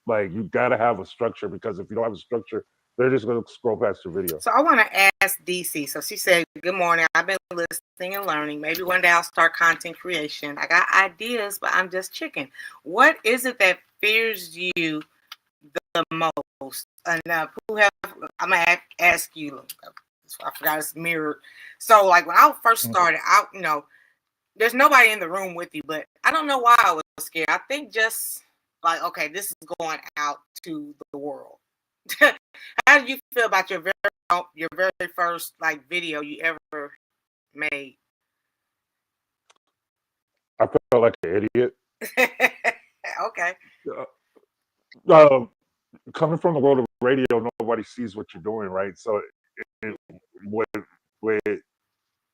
Like you got to have a structure because if you don't have a structure, They're just going to scroll past your video. So I want to ask DC. So she said, "Good morning. I've been listening and learning. Maybe one day I'll start content creation. I got ideas, but I'm just chicken. What is it that fears you the most?" And who have I'm gonna ask you. I forgot it's mirrored. So like when I first started out, there's nobody in the room with you, but I don't know why I was scared. I think just like, okay, this is going out to the world. How did you feel about your very first like video you ever made? I felt like an idiot. Okay. Coming from the world of radio, nobody sees what you're doing, right? So it, with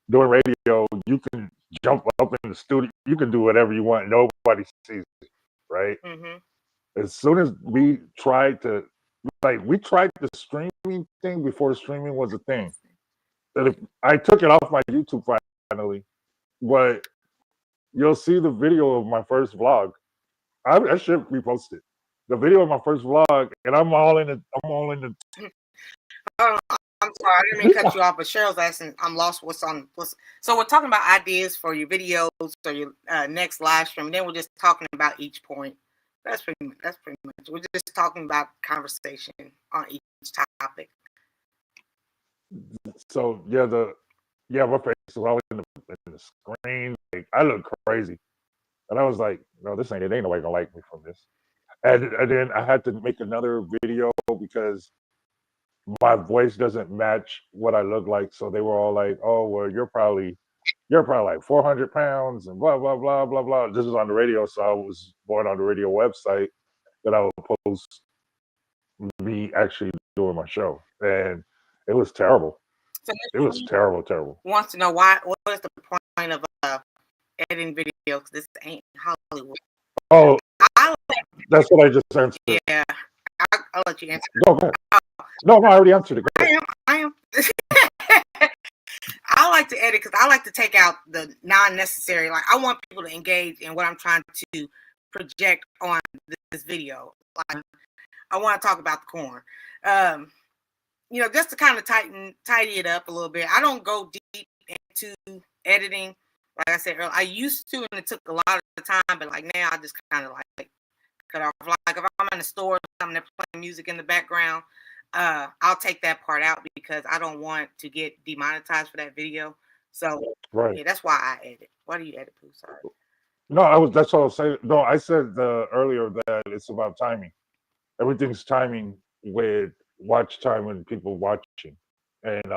doing radio, you can jump up in the studio, you can do whatever you want. Nobody sees it, right? Mm-hmm. As soon as we tried the streaming thing before streaming was a thing. That if I took it off my YouTube finally, but you'll see the video of my first vlog. I should repost it. The video of my first vlog, and I'm all in the. I'm sorry, I didn't mean to cut you off, but Cheryl's asking, I'm lost. So we're talking about ideas for your videos or your next live stream, and then we're just talking about each point. That's pretty much. We're just talking about conversation on each topic. So my face was all in the screen. Like, I look crazy, and I was like, no, this ain't it. Ain't nobody gonna like me from this. And then I had to make another video because my voice doesn't match what I look like. So they were all like, "Oh, well, you're probably like 400 pounds and blah blah blah blah blah." This is on the radio, so I was born on the radio website that I would post me actually doing my show, and it was terrible. So It was terrible. Wants to know what is the point of editing videos? This ain't Hollywood. Oh, that's what I just answered. Yeah, I'll let you answer. Go ahead. No, I already answered it. Go ahead. I am. I like to edit because I like to take out the non-necessary. Like, I want people to engage in what I'm trying to project on this video. Like, I want to talk about the corn. Just to kind of tidy it up a little bit. I don't go deep into editing. Like I said earlier, I used to, and it took a lot of time. But like now, I just kind of like cut off. Like if I'm in the store or something, they're playing music in the background. I'll take that part out because I don't want to get demonetized for that video. So Right. yeah, that's why I edit. Why do you edit, Pooh? Sorry. No, that's what I was saying. No, I said earlier that it's about timing. Everything's timing with watch time and people watching, and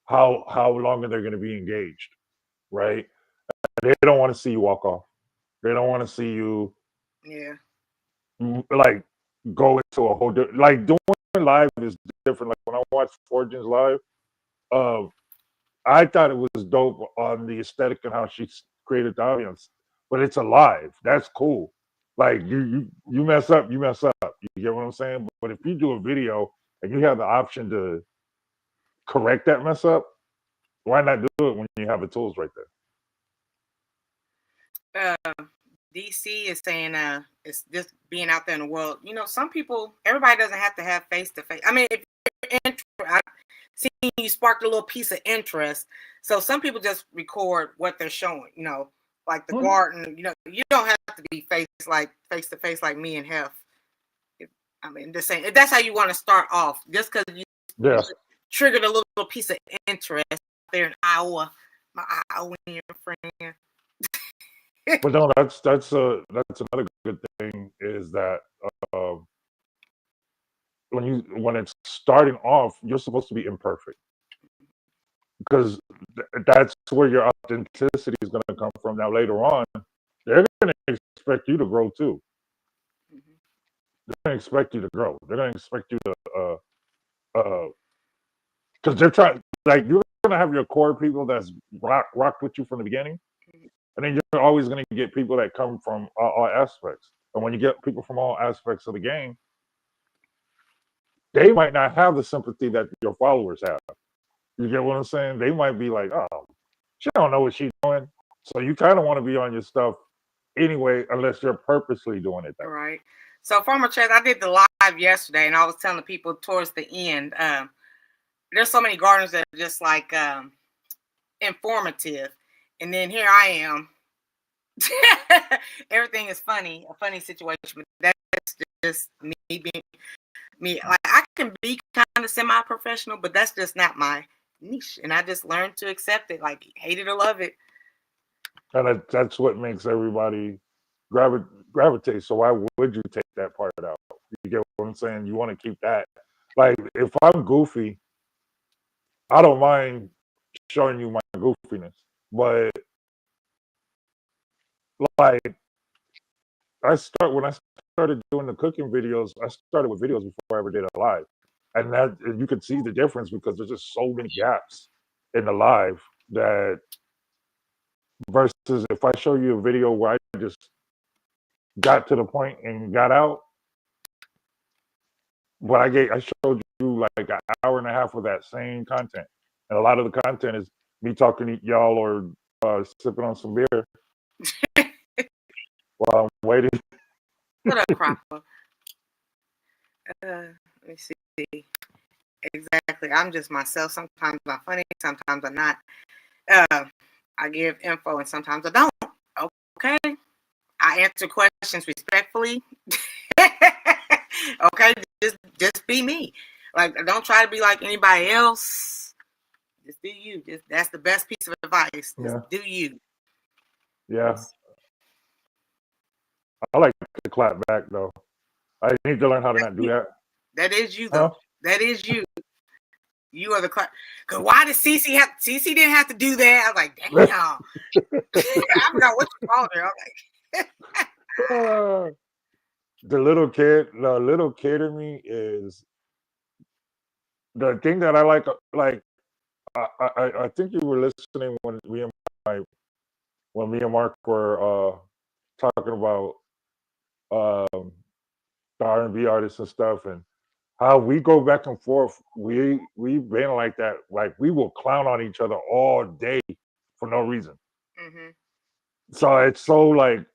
how long are they going to be engaged, right? They don't want to see you walk off. They don't want to see you, like, go into a whole like doing live is different. Like when I watched Fortune's live, I thought it was dope on the aesthetic and how she created the audience, but it's alive. That's cool. Like you mess up, you mess up. You get what I'm saying? But if you do a video and you have the option to correct that mess up, why not do it when you have the tools right there? DC is saying it's just being out there in the world. Some people, everybody doesn't have to have face-to-face. I mean, if you're interested, I see you sparked a little piece of interest. So some people just record what they're showing, like the garden. You don't have to be face-to-face like me and Hef. I mean, just saying, if that's how you want to start off, just because you triggered a little piece of interest there in Iowa, my Iowan friend. But no, that's another good thing is that when it's starting off, you're supposed to be imperfect because that's where your authenticity is going to come from. Now later on, they're going to expect you to grow too. They're going to expect you to grow. They're going to expect you to because they're trying, like, you're going to have your core people that's rocked with you from the beginning. And then you're always going to get people that come from all aspects. And when you get people from all aspects of the game, they might not have the sympathy that your followers have. You get what I'm saying? They might be like, oh, she don't know what she's doing. So you kind of want to be on your stuff anyway, unless you're purposely doing it. Right. So, Farmer Chaz, I did the live yesterday, and I was telling the people towards the end. There's so many gardens that are just like informative, and then here I am. Everything is funny, a funny situation, but that's just me being me. Like I can be kind of semi-professional, but that's just not my niche, and I just learned to accept it, like hate it or love it. And that's what makes everybody gravitate. So why would you take that part out? You get what I'm saying? You want to keep that. Like if I'm goofy, I don't mind showing you my goofiness, but like when I started doing the cooking videos, I started with videos before I ever did a live, and that you could see the difference because there's just so many gaps in the live that versus if I show you a video where I just got to the point and got out, but I showed you like an hour and a half of that same content, and a lot of the content is me talking to y'all or sipping on some beer while I'm waiting. What up, Cropper? Let me see. Exactly. I'm just myself. Sometimes I'm funny, sometimes I'm not. I give info, and sometimes I don't. Okay. I answer questions respectfully. Okay, just be me. Like, don't try to be like anybody else. Just do you. That's the best piece of advice. Just do you. Yeah. I like to clap back though. I need to learn how to not do that. That is you though. Huh? That is you. You are the clap. Cause why did Cece have? Cece didn't have to do that. I was like, damn. I forgot what you called her. I was like, the little kid in me is the thing that I like. Like, I think you were listening when me and Mark were talking about the R&B artists and stuff, and how we go back and forth. We've been like that. Like we will clown on each other all day for no reason. Mm-hmm. So it's so like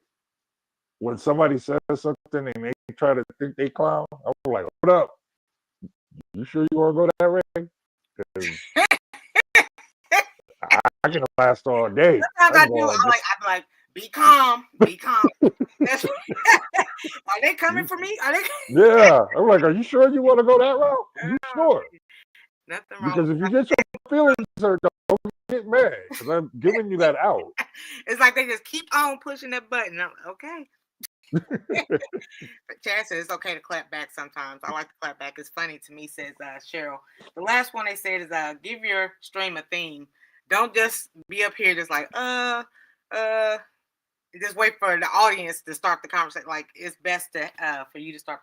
when somebody says something and they try to think they clown, I'm like, "What up? You sure you want to go that way? Because I can last all day." Sometimes I do. I'm like, be calm, be calm. Are they coming for me? Are they? Yeah, I'm like, are you sure you want to go that route? You sure? Nothing wrong. Because if you get your feelings hurt, don't get mad. Because I'm giving you that out. It's like they just keep on pushing that button. I'm, okay. Chad says it's okay to clap back sometimes. I like to clap back. It's funny to me, says Cheryl. The last one they said is give your stream a theme. Don't just be up here just like just wait for the audience to start the conversation. Like it's best to for you to start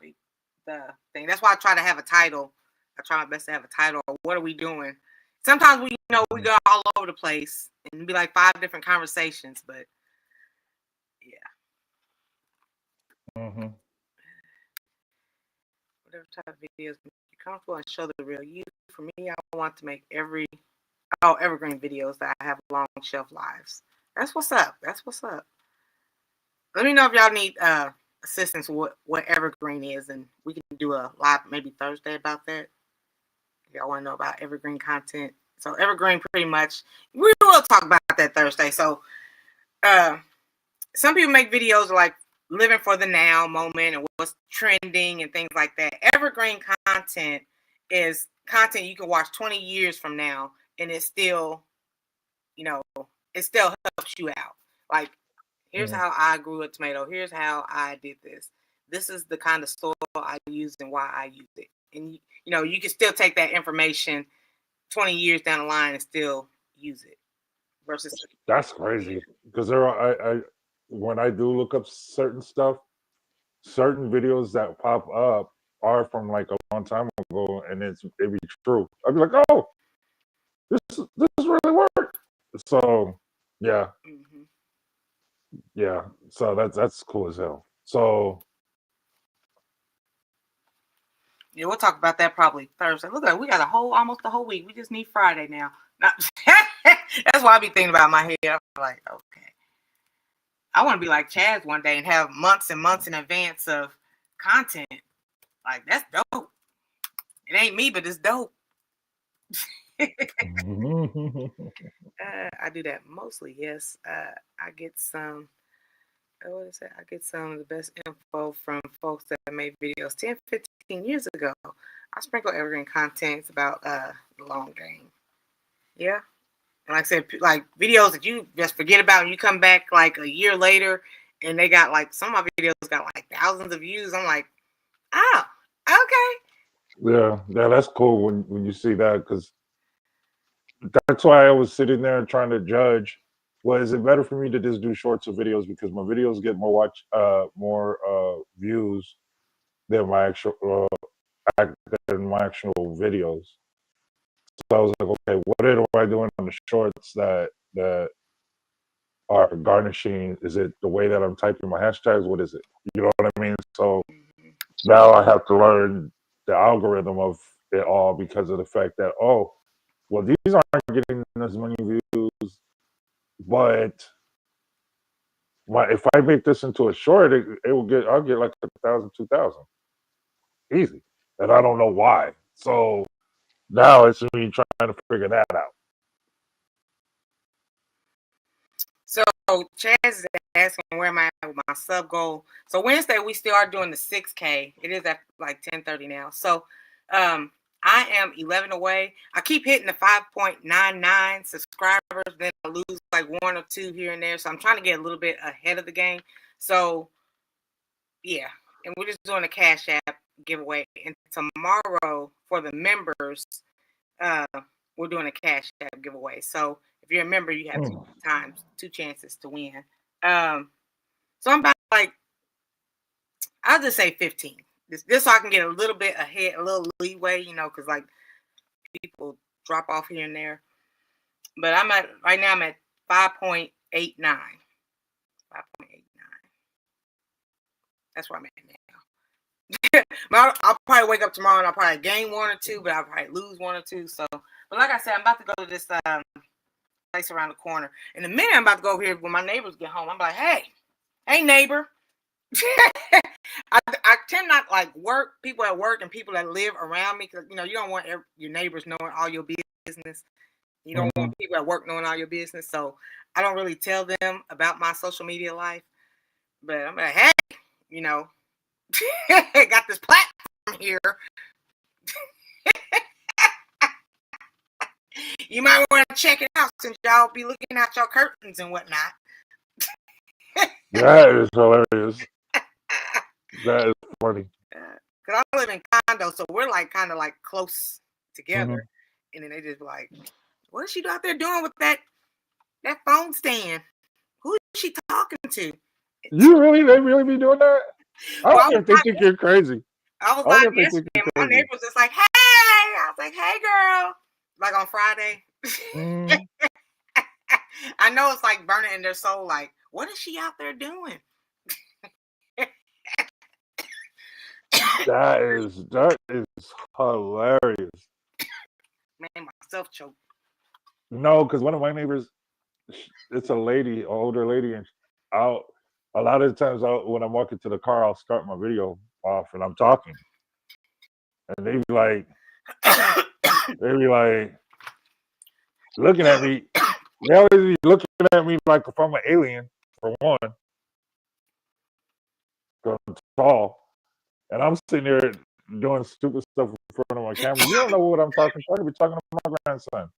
the thing. That's why I try to have a title. I try my best to have a title. What are we doing? Sometimes we we go all over the place and be like 5 different conversations, but yeah. Mm-hmm. Whatever type of videos make you comfortable and show the real you. For me, I want to make evergreen videos that have long shelf lives. That's what's up. That's what's up. Let me know if y'all need assistance with what evergreen is, and we can do a live maybe Thursday about that. If y'all want to know about evergreen content. So evergreen, pretty much, we will talk about that Thursday. So some people make videos like living for the now moment and what's trending and things like that. Evergreen content is content you can watch 20 years from now, and it still, it still helps you out. Like, here's how I grew a tomato. Here's how I did this. This is the kind of soil I use and why I use it. And you can still take that information 20 years down the line and still use it. Versus that's crazy because there are when I do look up certain stuff, certain videos that pop up are from like a long time ago, and it be true. I'd be like, oh, this really worked. So yeah, yeah. So that's cool as hell. So yeah, we'll talk about that probably Thursday. Look at we got almost a whole week. We just need Friday now. That's why I be thinking about my hair. I'm like, okay. I want to be like Chaz one day and have months and months in advance of content. Like, that's dope. It ain't me, but it's dope. I do that mostly, yes. I get some, what is it? I get some of the best info from folks that made videos 10, 15 years ago. I sprinkle evergreen content. It's about the long game. Yeah. And like I said, like videos that you just forget about and you come back like a year later and they got like, some of my videos got like thousands of views. I'm like, oh, okay. Yeah, that's cool when you see that, because that's why I was sitting there trying to judge. Well, is it better for me to just do shorts or videos, because my videos get more views than my actual videos. So I was like, okay, what am I doing on the shorts that are garnishing? Is it the way that I'm typing my hashtags? What is it? You know what I mean? So now I have to learn the algorithm of it all, because of the fact that, oh, well, these aren't getting as many views, but if I make this into a short, I'll get like 1,000, 2,000, easy, and I don't know why. So now it's me trying to figure that out. So Chaz is asking where am I at with my sub goal. So Wednesday we still are doing the 6K. It is at like 10:30 now. So I am 11 away. I keep hitting the 5.99 subscribers, then I lose like 1 or 2 here and there. So I'm trying to get a little bit ahead of the game. So yeah, and we're just doing a Cash App giveaway. And tomorrow for the members, we're doing a Cash App giveaway. So if you're a member, you have two chances to win. So I'm about like, I'll just say 15. This so I can get a little bit ahead, a little leeway, you know, because like people drop off here and there. But right now I'm at 5.89. 5.89. That's where I'm at now. I'll probably wake up tomorrow and I'll probably gain 1 or 2, but I'll probably lose 1 or 2. So, but like I said, I'm about to go to this place around the corner. In a minute, I'm about to go over here when my neighbors get home. I'm like, hey neighbor. I tend not like people at work and people that live around me, because you know you don't want your neighbors knowing all your business. You don't want people at work knowing all your business. So I don't really tell them about my social media life. But I'm like, hey, you know, got this platform here. You might want to check it out since y'all be looking at your curtains and whatnot. That is hilarious. That is funny. Because I live in condo, so we're like kind of like close together. And then they just like, what is she out there doing with that phone stand? Who is she talking to? They really be doing that? I don't know if they think you're crazy. I was like, yesterday, my neighbor was just like, hey. I was like, hey, girl. Like on Friday. I know it's like burning in their soul. Like, what is she out there doing? That is hilarious. Man, myself choked. No, because one of my neighbors, it's a lady, an older lady, and a lot of the times when I'm walking to the car, I'll start my video off and I'm talking, and they be like looking at me. They always be looking at me like if I'm an alien, for one, because I'm tall, and I'm sitting there doing stupid stuff in front of my camera. You don't know what I'm talking to. I could be talking to my grandson.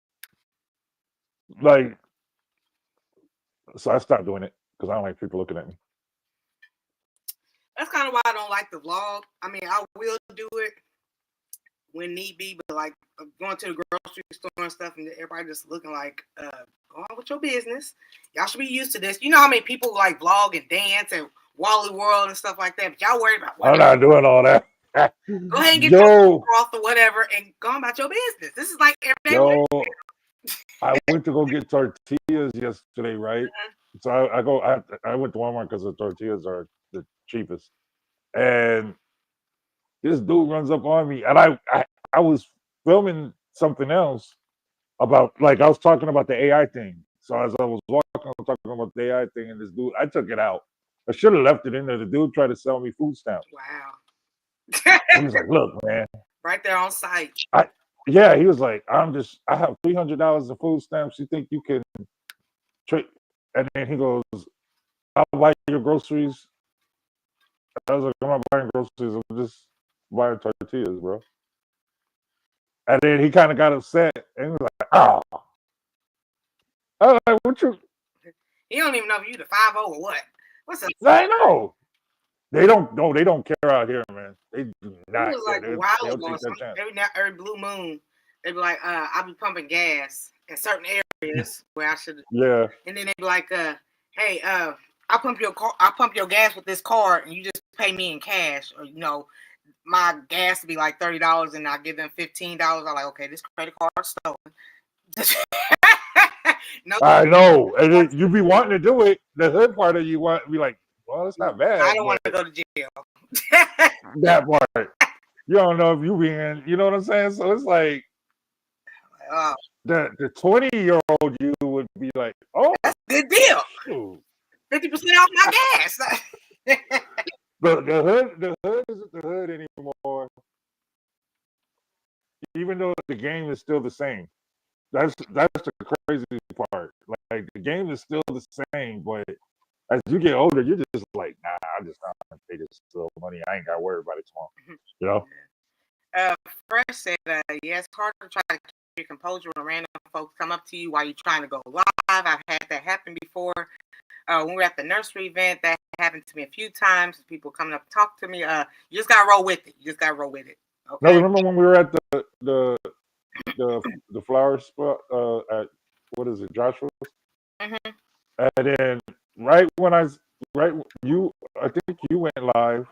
Like, so I stopped doing it because I don't like people looking at me. That's kind of why I don't like the vlog. I mean, I will do it when need be, but like going to the grocery store and stuff, and everybody just looking like, go on with your business. Y'all should be used to this. You know how many people like vlog and dance and Wally World and stuff like that, but y'all worried about I'm not doing all that. Go ahead and get your broth or whatever and go on about your business. This is like everyday. I went to go get tortillas yesterday, right? So I went to Walmart because the tortillas are the cheapest. And this dude runs up on me, and I was filming something else about, like, I was talking about the AI thing. So as I was walking, I was talking about the AI thing, and this dude, I took it out. I should have left it in there. The dude tried to sell me food stamps. Wow. He was like, "Look, man, Right there on site. yeah." He was like, I have $300 of food stamps. You think you can trade?" And then he goes, "I'll buy your groceries." I was like, "I'm not buying groceries. I'm just buying tortillas, bro." And then he kind of got upset and he was like, "Oh." I was like, "What you?" He don't even know if you the 5-0 or what. What's up? I know. They don't. No, they don't care out here, man. They do It not was care. like a while They'll ago or take that something. chance. Every blue moon, they'd be like, I'll be pumping gas in certain areas where I should, Yeah. and then they'd be like, hey, I'll pump your gas with this card, and you just pay me in cash, or my gas to be like $30, and I give them $15. I'm like, okay, this credit card's stolen. No, I know. And then you be wanting to do it. The hood part of you want to be like, well, it's not bad. I don't want to but go to jail. that part, you don't know if you being, you know what I'm saying? So it's like the 20-year-old you would be like, oh, that's a good deal. shoot. 50% off my gas. The hood isn't the hood anymore. Even though the game is still the same. That's the crazy part. Like the game is still the same, but as you get older, you're just like, nah, I'm just not gonna pay this little money. I ain't gotta worry about it tomorrow. You know? Fresh said, yeah, it's hard to try to keep your composure when random folks come up to you while you're trying to go live. I've had that happen before. When we were at the nursery event, that happened to me a few times. People coming up to talk to me. You just gotta roll with it. Okay. No, remember when we were at the flower spot at, what is it, Joshua's? Mm-hmm. And then I think you went live.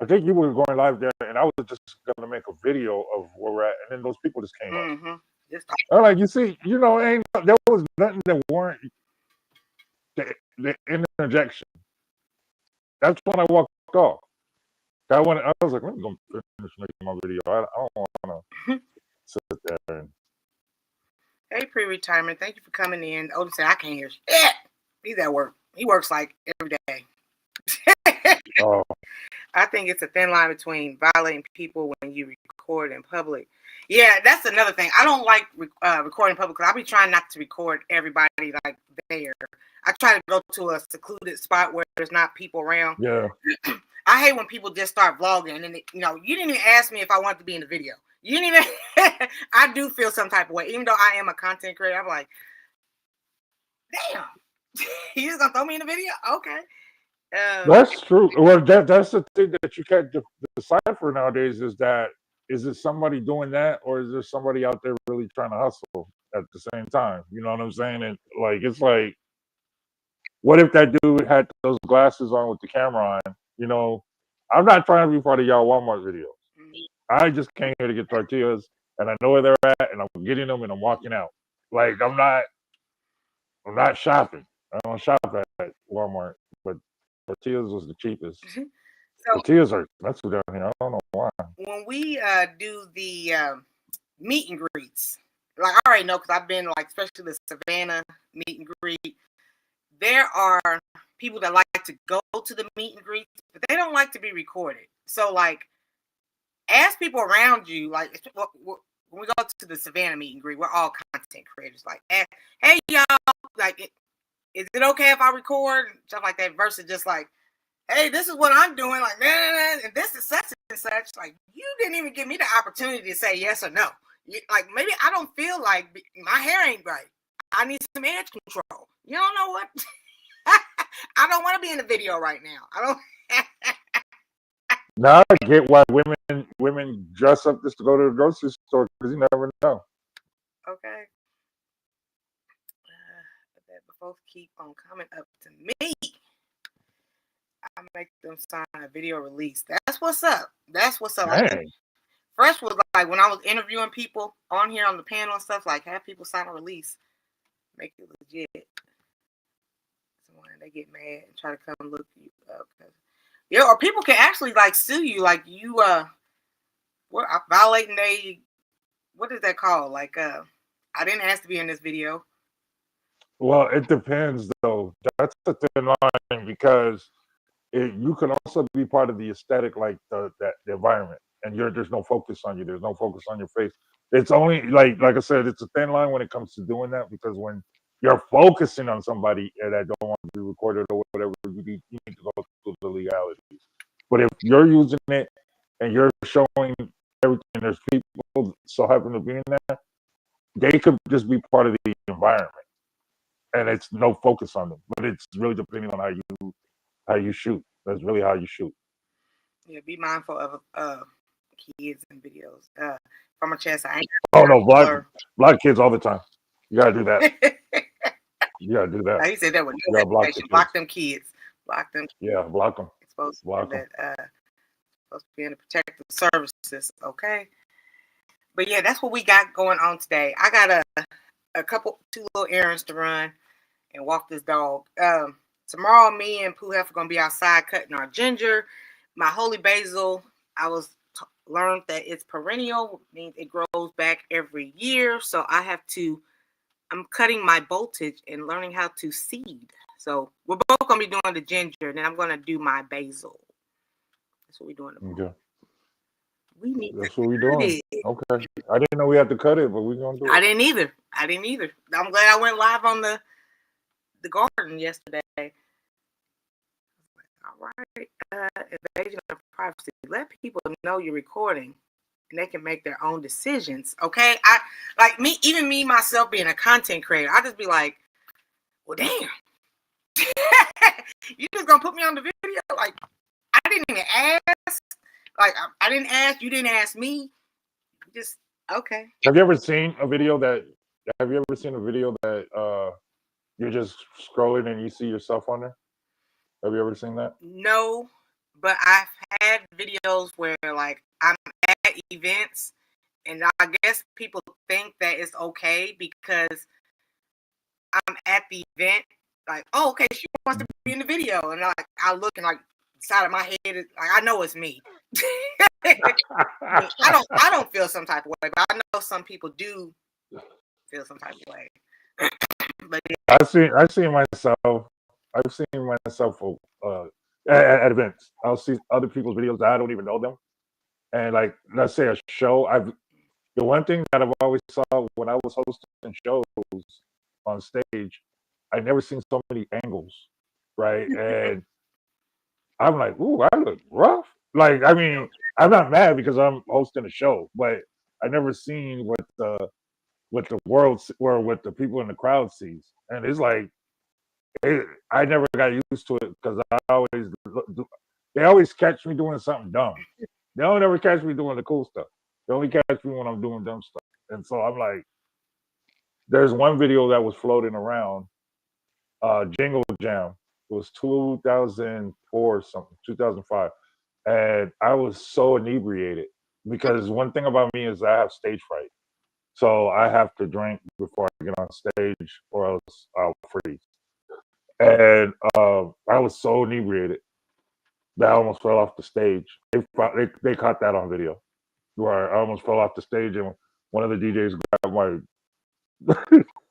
I think you were going live there, and I was just gonna make a video of where we're at, and then those people just came up. I'm like, you see, there was nothing that warrant the interjection. That's when I walked off. I was like, let me go finish making my video. I don't want to sit there. Hey, pre-retirement. Thank you for coming in. Odin said, I can't hear shit. He's at work. He works like every day. Oh. I think it's a thin line between violating people when you record in public. Yeah, that's another thing. I don't like recording in public because I'll be trying not to record everybody like there. I try to go to a secluded spot where there's not people around. Yeah. I hate when people just start vlogging and you didn't even ask me if I wanted to be in the video. You didn't even. I do feel some type of way, even though I am a content creator. I'm like, damn, you just gonna throw me in the video? Okay. That's true. Well, that's the thing that you can't decipher nowadays is it somebody doing that, or is there somebody out there really trying to hustle at the same time? You know what I'm saying? And it's like, what if that dude had those glasses on with the camera on? I'm not trying to be part of y'all Walmart videos. I just came here to get tortillas, and I know where they're at, and I'm getting them, and I'm walking out. Like, I'm not shopping. I don't shop at Walmart, but tortillas was the cheapest. Tortillas are expensive down here. I don't know why. When we do the meet and greets, like I already know because I've been especially the Savannah meet and greet. There are people that like to go to the meet and greet, but they don't like to be recorded. So ask people around you, when we go to the Savannah meet and greet, we're all content creators. Ask, hey y'all, is it okay if I record? Stuff like that, versus just hey, this is what I'm doing, and this is such and such. You didn't even give me the opportunity to say yes or no. Maybe I don't feel like my hair ain't right. I need some edge control. You don't know what? I don't want to be in the video right now. I don't. Now I get why women dress up just to go to the grocery store because you never know. Okay. That both keep on coming up to me. I make them sign a video release. That's what's up. Fresh was when I was interviewing people on here on the panel and stuff, have people sign a release. Make it legit. So when they get mad and try to come look you up. Yeah, or people can actually sue you, what violating what is that called? I didn't ask to be in this video. Well, it depends though. That's the thin line because you can also be part of the aesthetic, like the environment, and there's no focus on you. There's no focus on your face. It's only like I said, it's a thin line when it comes to doing that, because when you're focusing on somebody that don't want to be recorded or whatever, you need to go through the legalities. But if you're using it and you're showing everything, there's people so happen to be in there, they could just be part of the environment, and it's no focus on them. But it's really depending on how you shoot. That's really how you shoot. Yeah, be mindful of kids and videos. From a chest, I ain't Oh no, block kids all the time. You gotta do that. You gotta do that. He said that with You no gotta block the hesitation. kids. Block them kids. Block them. Yeah, block them. It's supposed Block to them. supposed to be in the protective services. Okay. But yeah, that's what we got going on today. I got two little errands to run and walk this dog. Tomorrow, me and Pooh are gonna be outside cutting our ginger. My holy basil, I learned that it's perennial, means it grows back every year. So I'm cutting my voltage and learning how to seed. So we're both gonna be doing the ginger, and then I'm gonna do my basil. That's what we're doing tomorrow. Okay. We need That's to what we're cut doing. it. Okay. I didn't know we had to cut it, but we're gonna do it. I didn't either. I'm glad I went live on the garden yesterday. All right. Invasion of privacy. Let people know you're recording, and they can make their own decisions. Okay. Even me myself being a content creator, I just be like, well, damn. You just gonna put me on the video? Like, I didn't even ask. Like, I didn't ask. You didn't ask me. Just okay. Have you ever seen a video that you're just scrolling and you see yourself on there? Have you ever seen that? No, but I've had videos where like I'm at events, and I guess people think that it's okay because I'm at the event. Like, oh, okay, she wants to be in the video, and I look and like side of my head is like I know it's me. I don't feel some type of way, but I know some people do feel some type of way. But yeah. I've seen myself at events. I'll see other people's videos that I don't even know them, and like let's say a show. The one thing that I've always saw when I was hosting shows on stage, I never seen so many angles, right? And I'm like, ooh, I look rough. Like, I mean, I'm not mad because I'm hosting a show, but I never seen what the world or what the people in the crowd sees, and it's like I never got used to it because they always catch me doing something dumb. They don't ever catch me doing the cool stuff. They only catch me when I'm doing dumb stuff, and so I'm like, there's one video that was floating around, Jingle Jam. It was 2004 or something, 2005, and I was so inebriated because one thing about me is I have stage fright. So I have to drink before I get on stage, or else I'll freeze. And I was so inebriated that I almost fell off the stage. They caught that on video, where I almost fell off the stage, and one of the DJs grabbed my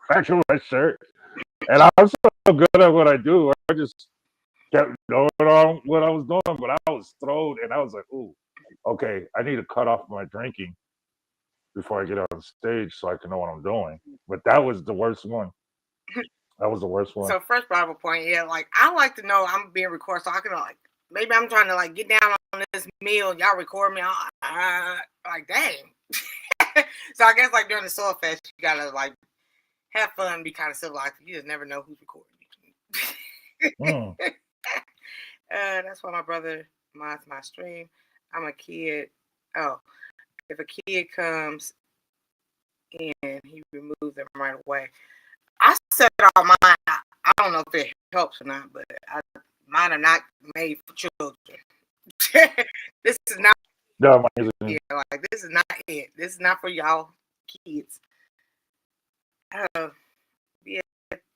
back of my shirt, and I'm so good at what I do. I just kept going on what I was doing, but I was thrown, and I was like, "Ooh, okay, I need to cut off my drinking before I get on stage so I can know what I'm doing." But that was the worst one. That was the worst one. So first Bible point, yeah, like I like to know I'm being recorded so I can like maybe I'm trying to like get down on this meal and y'all record me. Like dang. So I guess like during the Soul Fest, you gotta like have fun, be kind of civilized. You just never know who's recording you. That's why my brother mods my stream. I'm a kid. Oh, if a kid comes in, he removes them right away. I set all mine. I don't know if it helps or not, but mine are not made for children. This is not. No, yeah, like this is not it. This is not for y'all kids. Yeah,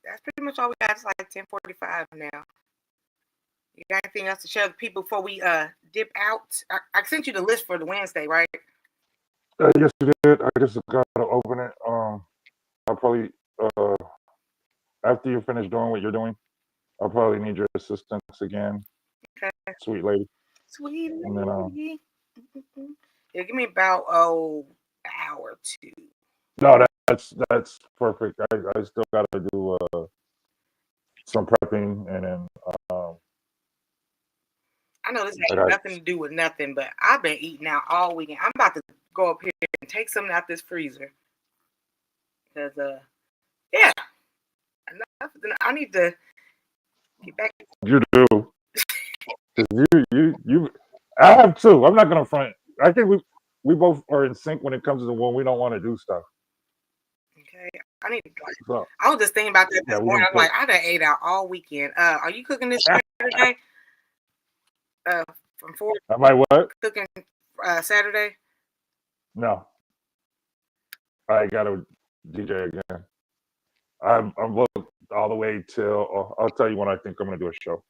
that's pretty much all we got. It's like 10:45 now. You got anything else to share with people before we dip out? I sent you the list for the Wednesday, right? Yes, you did. I just gotta open it. I'll probably after you finish doing what you're doing, I'll probably need your assistance again. Okay. Sweet lady. Sweet And then lady. Yeah, give me about hour or two. no, that's perfect. I still gotta do some prepping, and then I know this I ain't got nothing to do with nothing, but I've been eating out all weekend. I'm about to go up here and take something out this freezer. Because yeah, enough. I need to get back. you do. 'Cause you I have too. I'm not gonna front. I think we both are in sync when it comes to when we don't want to do stuff. Okay. I need to So I was just thinking about that yeah, this we morning. can I was cook. like, I done ate out all weekend. Are you cooking this Saturday? From 4 Am I what? cooking Saturday? No, I gotta DJ again. I'm booked all the way till. I'll tell you when I think I'm gonna do a show.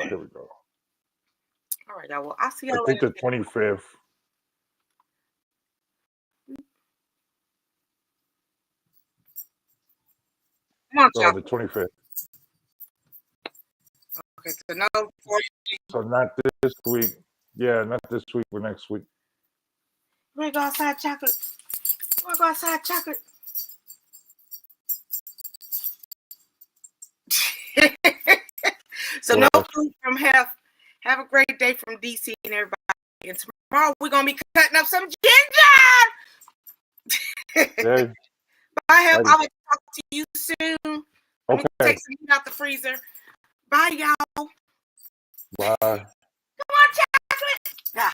Here we go. All right, y'all. Well, I'll see I y'all think later. the 25th. Come on, So y'all. the 25th. Okay, so no 40. So not this week. Yeah, not this week, but next week. You wanna go outside, chocolate? You wanna go outside, chocolate? So no What else? food from Hef. Have a great day from DC and everybody. And tomorrow we're gonna be cutting up some ginger. Hey, Bye, Hef. righty. I will talk to you soon. Let me Okay. take some meat out the freezer. Bye, y'all. Bye.